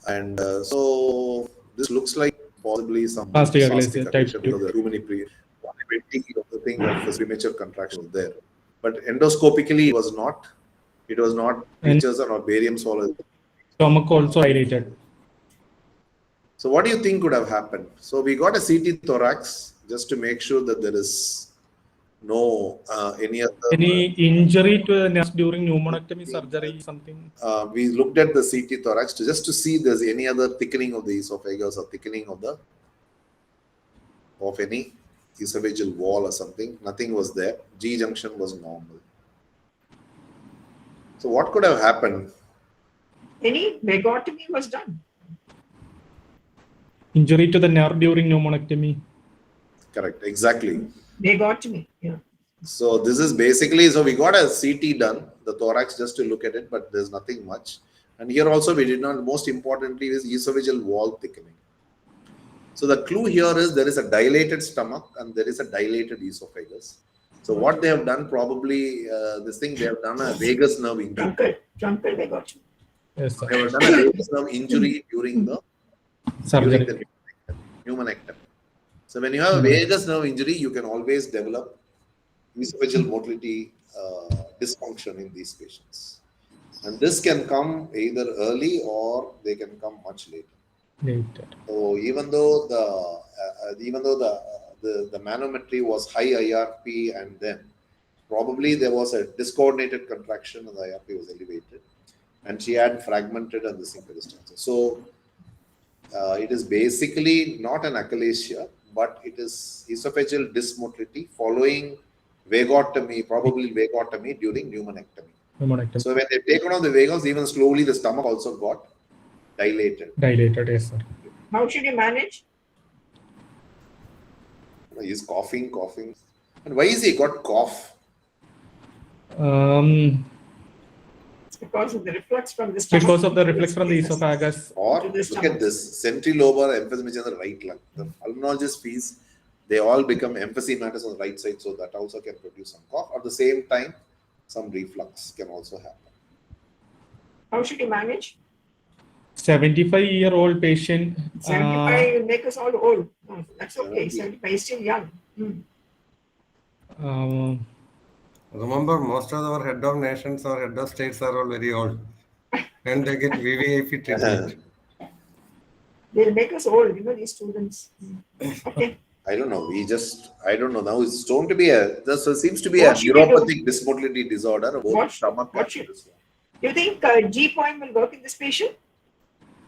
And so this looks like possibly some Spastic achalasia type 2. because the too many premature contraction was there. But endoscopically it was not features or barium swallow. Stomach also dilated. So what do you think could have happened? So we got a CT thorax just to make sure that there is no any injury to the nerves during pneumonectomy surgery, something? We looked at the CT thorax just to see if there's any other thickening of the esophagus or thickening of any esophageal wall or something. Nothing was there. G junction was normal. So what could have happened? Any vagotomy was done. Injury to the nerve during pneumonectomy. Correct. Exactly. They got to me. Yeah. So this is basically, so we got a CT done, the thorax, just to look at it, but there's nothing much. And here also we did not, most importantly is esophageal wall thickening. So the clue here is there is a dilated stomach and there is a dilated esophagus. So what they have done probably, this thing, they have done a vagus nerve injury. Truncal, they got you. Yes, sir. They have done a vagus nerve injury during the Surgery. pneumonectomy. So when you have a vagus nerve injury, you can always develop esophageal motility dysfunction in these patients, and this can come either early or they can come much later. So even though the manometry was high IRP, and then probably there was a discoordinated contraction and the IRP was elevated, and she had fragmented and the synchronistic. So it is basically not an achalasia, but it is esophageal dysmotility following vagotomy, probably vagotomy during pneumonectomy. So when they take out the vagus, even slowly the stomach also got dilated. Yes, sir. How should you manage? He's coughing. And why is he got cough? It's because of the reflux from the stomach. Because of the reflex from the esophagus. Or look at this, centrilobar emphysema on the right lung. The pulmonologist fees, they all become emphysematous on the right side, so that also can produce some cough. At the same time, some reflux can also happen. How should you manage? 75-year-old patient. 75 will make us all old. No, that's okay. 75 is still young. Remember, most of our head of nations or head of states are all very old, and they get VVIP treatment. They'll make us old, these students. Okay. I don't know. I don't know. Now it's shown to be there seems to be a neuropathic dysmotility disorder. Do you think G point will work in this patient?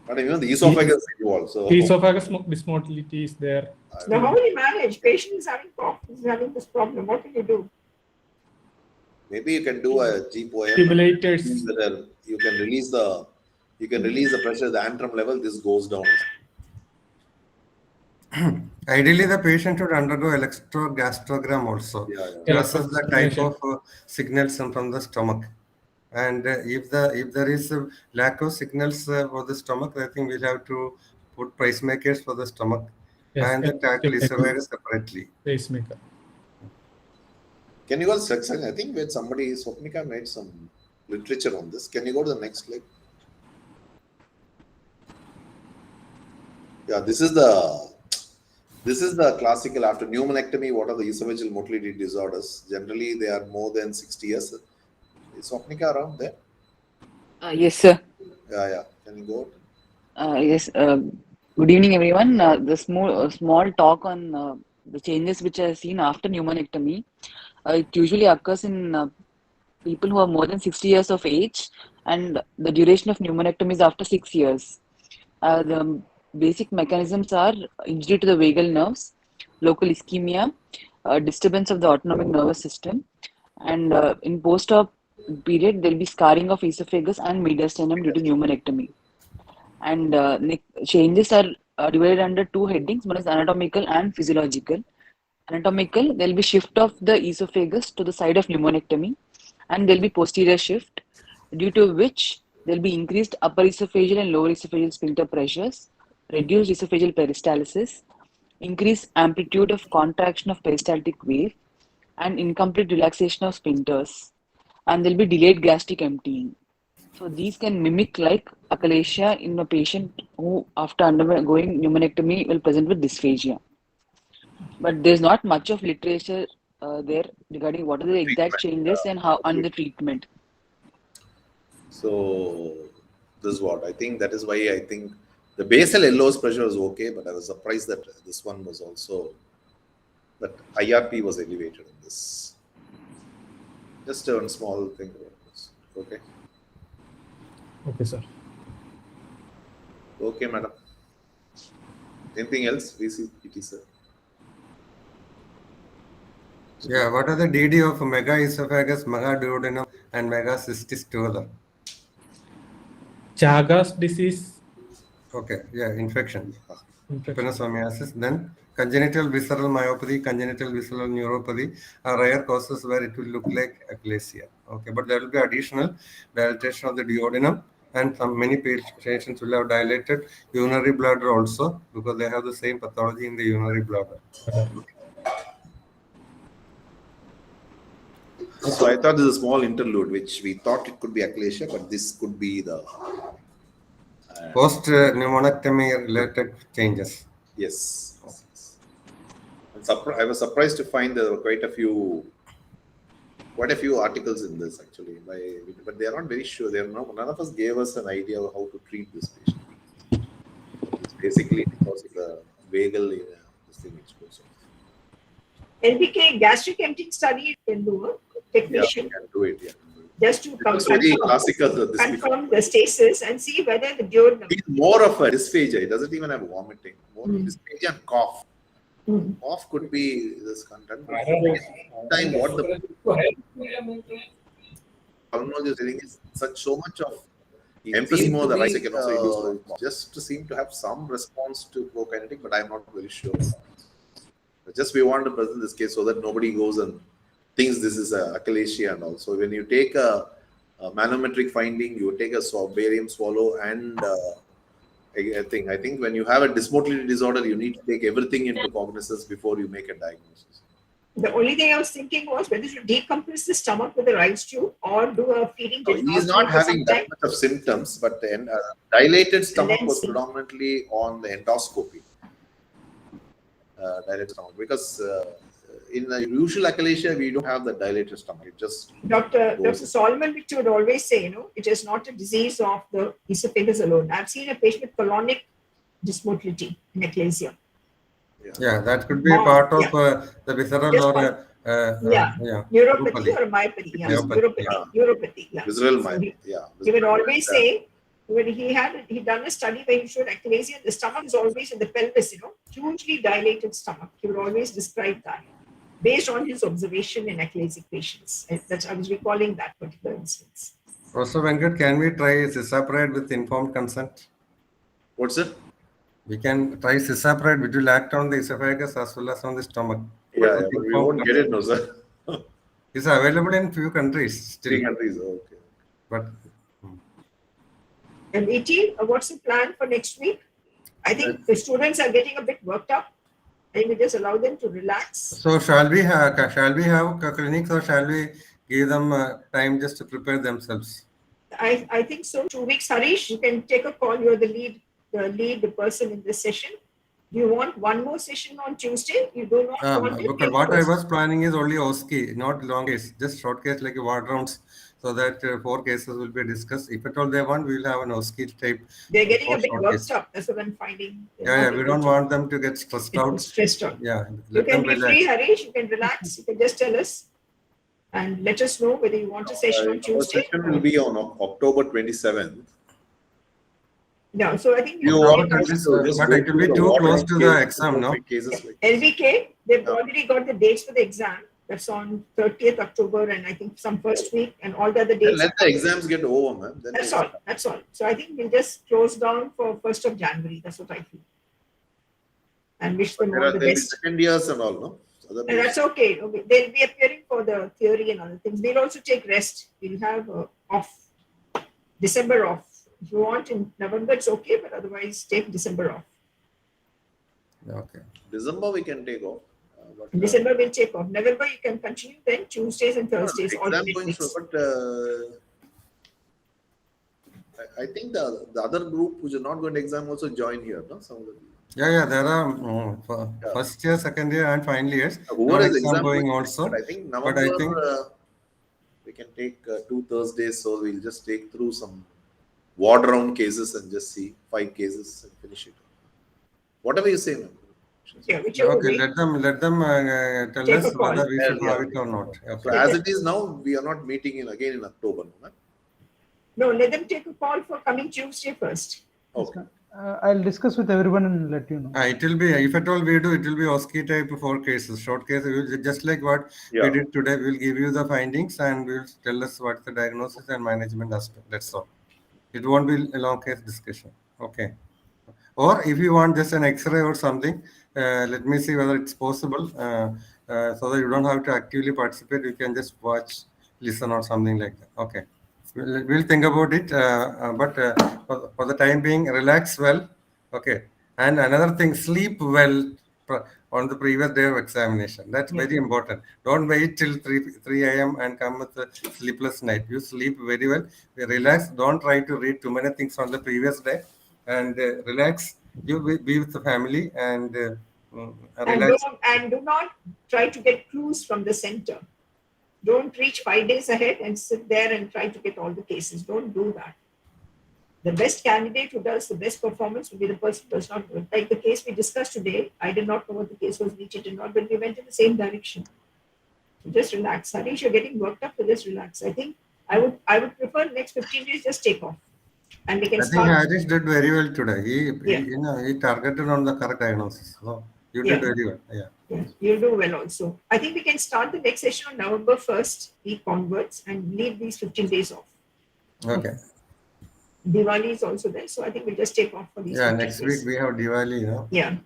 But even the esophagus is involved. So esophagus dysmotility is there. Now, how will you manage? Patient is having cough, is having this problem. What can you do? Maybe you can do a G poem. Stimulators. You can release the pressure at the antrum level. This goes down. Ideally, the patient should undergo electrogastrogram also to assess the type of signals from the stomach. And if there is a lack of signals for the stomach, I think we'll have to put pacemakers for the stomach and tackle esophagus separately. Pacemaker. Can you go to the I think when somebody, Swapnika made some literature on this. Can you go to the next slide? Yeah, this is the classical after pneumonectomy. What are the esophageal motility disorders? Generally, they are more than 60 years. Is Swapnika around there? Yes, sir. Yeah. Can you go? Yes. Good evening, everyone. The small talk on the changes which I have seen after pneumonectomy. It usually occurs in people who are more than 60 years of age, and the duration of pneumonectomy is after 6 years. The basic mechanisms are injury to the vagal nerves, local ischemia, disturbance of the autonomic nervous system, and in post-op period, there will be scarring of esophagus and mediastinum due to pneumonectomy. And changes are divided under two headings. One is anatomical and physiological. Anatomical, there will be shift of the esophagus to the side of pneumonectomy, and there will be posterior shift, due to which there will be increased upper esophageal and lower esophageal sphincter pressures, reduced esophageal peristalsis, increased amplitude of contraction of peristaltic wave, and incomplete relaxation of sphincters. And there will be delayed gastric emptying. So these can mimic like achalasia in a patient who, after undergoing pneumonectomy, will present with dysphagia. But there's not much of literature there regarding what are the exact changes and how and the treatment. So this is what I think. That is why I think the basal LOS pressure was okay, but I was surprised that this one was also, that IRP was elevated in this. Just one small thing about this. Okay. Okay, sir. Okay, madam. Anything else? VCPT, sir. Yeah, what are the DD of megaesophagus, megaduodenum, and megacystis together? Chagas disease. Okay, yeah, infection. trypanosomiasis. Then congenital visceral myopathy, congenital visceral neuropathy are rare causes where it will look like achalasia. Okay, but there will be additional dilatation of the duodenum, and many patients will have dilated urinary bladder also because they have the same pathology in the urinary bladder. So I thought this is a small interlude, which we thought it could be achalasia, but this could be the Post pneumonectomy related changes. yes. I was surprised to find there were quite a few articles in this actually, but they are not very sure. None of us gave us an idea of how to treat this patient. It's basically because of the vagal this thing which goes on. NPK gastric emptying study can do, technician. Yeah, can do it. Yeah. Just to confirm the stasis and see whether the duodenum. It's more of a dysphagia. It doesn't even have vomiting. More dysphagia and cough. Cough could be this content. Time what the pulmonologist is saying is so much of emphysema, the right second also just to seem to have some response to prokinetic, but I'm not very sure. Just we want to present this case so that nobody goes and thinks this is a achalasia and all. So when you take a manometric finding, you take a barium swallow, and I think when you have a dysmotility disorder, you need to take everything into cognizance before you make a diagnosis. The only thing I was thinking was whether to decompress the stomach with the right tube or do a feeding. He's not having that much of symptoms, but the dilated stomach was predominantly on the endoscopy. Dilated stomach, because in the usual achalasia, we don't have the dilated stomach. It just Dr. Solomon would always say, it is not a disease of the esophagus alone. I've seen a patient with colonic dysmotility in achalasia. Yeah, that could be a part of the visceral or neuropathy or myopathy. Neuropathy. Yeah. Visceral myopathy. He would always say, when he done a study where he showed achalasia, the stomach is always in the pelvis, hugely dilated stomach. He would always describe that based on his observation in achalasic patients. I was recalling that particular instance. Professor Venkat, can we try cisapride with informed consent? What's it? We can try cisapride, which will act on the esophagus as well as on the stomach. Yeah, but we won't get it, no, sir. It's available in few countries still. 3 countries, okay. But and E.T., what's the plan for next week? I think the students are getting a bit worked up. And we just allow them to relax. So shall we have clinics, or shall we give them time just to prepare themselves? I think so. 2 weeks, Harish, you can take a call. You're the lead person in this session. Do you want one more session on Tuesday? You do not want it. Because what I was planning is only OSCE, not long case, just short case like a ward rounds, so that 4 cases will be discussed. If at all they want, we will have an OSCE type. They're getting a bit worked up. That's what I'm finding. We don't want them to get stressed out. Yeah. You can be free, Harish. You can relax. You can just tell us and let us know whether you want a session on Tuesday. Our session will be on October 27th. No, so I think but it will be too close to the exam, no? LVK, they've already got the dates for the exam. That's on 30th October, and I think some first week, and all the other dates. Let the exams get over, man. That's all. That's all. So I think we'll just close down for 1st of January. That's what I feel. And wish them all the best. Second years and all, no? And that's okay. They'll be appearing for the theory and other things. We'll also take rest. We'll have December off. If you want in November, it's okay, but otherwise take December off. Okay. December we can take off. December we'll take off. November you can continue then Tuesdays and Thursdays. I think the other group which is not going to exam also join here, no? Some of the there are first year, second year, and final years. Who is exam going also? But I think November we can take 2 Thursdays, so we'll just take through some ward round cases and just see 5 cases and finish it. Whatever you say, ma'am. Okay, let them tell us whether we should have it or not. Okay. So as it is now, we are not meeting again in October. No, let them take a call for coming Tuesday first. Okay. I'll discuss with everyone and let you know. It will be, if at all we do, it will be OSCE type 4 cases, short cases, just like what we did today. We'll give you the findings and we'll tell us what's the diagnosis and management aspect. That's all. It won't be a long case discussion. Okay. Or if you want just an X-ray or something, let me see whether it's possible. So that you don't have to actively participate. You can just watch, listen, or something like that. Okay. We'll think about it. But for the time being, relax well. Okay. And another thing, sleep well on the previous day of examination. That's very important. Don't wait till 3 a.m. and come with a sleepless night. You sleep very well. Relax. Don't try to read too many things on the previous day. And relax. You be with the family and relax. And do not try to get clues from the center. Don't reach 5 days ahead and sit there and try to get all the cases. Don't do that. The best candidate who does the best performance will be the person who does not do it. Like the case we discussed today, I did not know what the case was, which it did not, but we went in the same direction. So just relax. Harish, you're getting worked up, so just relax. I think I would prefer next 15 days just take off. And we can start. I think Harish did very well today. He targeted on the correct diagnosis. So you did very well. Yeah, you'll do well also. I think we can start the next session on November 1st, week onwards, and leave these 15 days off. Okay. Diwali is also there, so I think we'll just take off for these. Yeah, next week we have Diwali, you know. Yeah.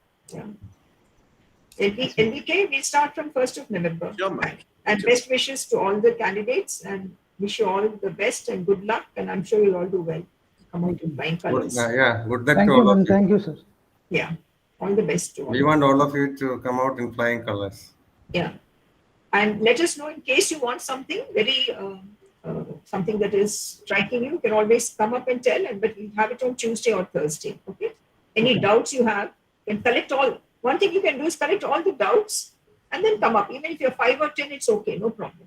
LVK, we start from 1st of November. Sure, and best wishes to all the candidates, and wish you all the best and good luck, and I'm sure you'll all do well. Come out in flying colors. Good luck Thank to you, all of ma'am. you. Thank you, sir. Yeah, all the best to all. We want all of you to come out in flying colors. Yeah, and let us know in case you want something very something that is striking you. You can always come up and tell, but we have it on Tuesday or Thursday. Okay. Any doubts you have, you can collect all. One thing you can do is collect all the doubts and then come up. Even if you're 5 or 10, it's okay, no problem.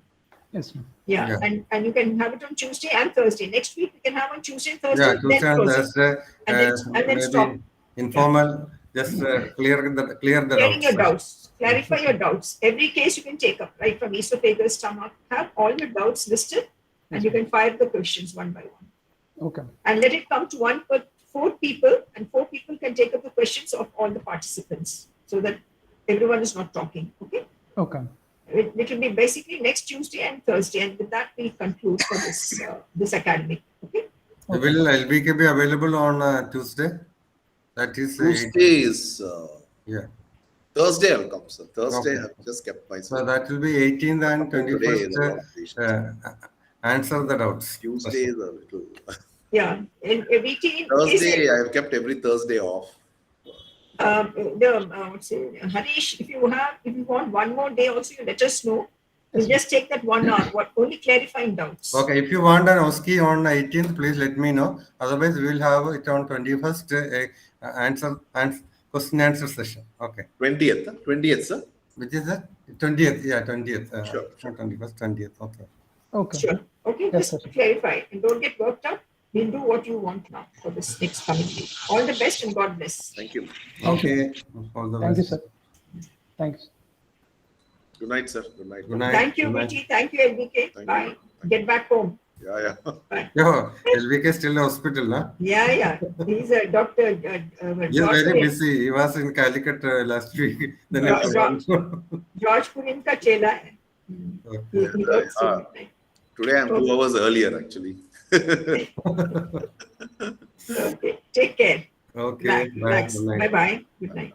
Yes, ma'am. Yeah. And you can have it on Tuesday and Thursday. Next week we can have on Tuesday and Thursday. Yeah, Tuesday and Thursday. And then stop. Informal, just clear the Clearing doubts. your doubts. Clarify your doubts. Every case you can take up, right from esophagus, stomach. Have all your doubts listed, and you can fire the questions one by one. Okay. And let it come to 4 people, and 4 people can take up the questions of all the participants, so that everyone is not talking. Okay. Okay. It will be basically next Tuesday and Thursday, and with that we conclude for this academic. Okay. Will LBK be available on Tuesday? That is Tuesday is Thursday. I'll come, sir. Thursday, Okay. I've just kept myself. So that will be 18th and Today is a lot 21st. of patients. Answer the doubts. Tuesday is a little. Yeah. In every team. Thursday, I have kept every Thursday off. Harish, if you want one more day also, you let us know. We'll just take that 1 hour. Only clarifying doubts. Okay, if you want an OSCE on 18th, please let me know. Otherwise, we will have it on 21st question answer session. Okay. 20th, sir. Which is that? 20th. Yeah, 20th. Sure. Not 21st, 20th. Okay. Okay. Sure. Okay, Yes, just sir. clarify and don't get worked up. We'll do what you want now for this next coming week. All the best and God bless. Thank you. Okay. All the Thank you, best. sir. Thanks. Good night, sir. Good night. Good night. Thank you, Good night. Vijay. Thank you, LBK. Thank Bye. you. Thank Get back home. Yeah. Yo, LBK still in hospital, huh? Yeah. He's a doctor. He's very busy. He was in Calicut last week. Then he was George Purin ka chela hai. He works Yeah. in midnight. Today I'm 2 hours earlier, actually. Okay. Take care. Okay. Bye. Relax. Good night. Bye-bye. Good night.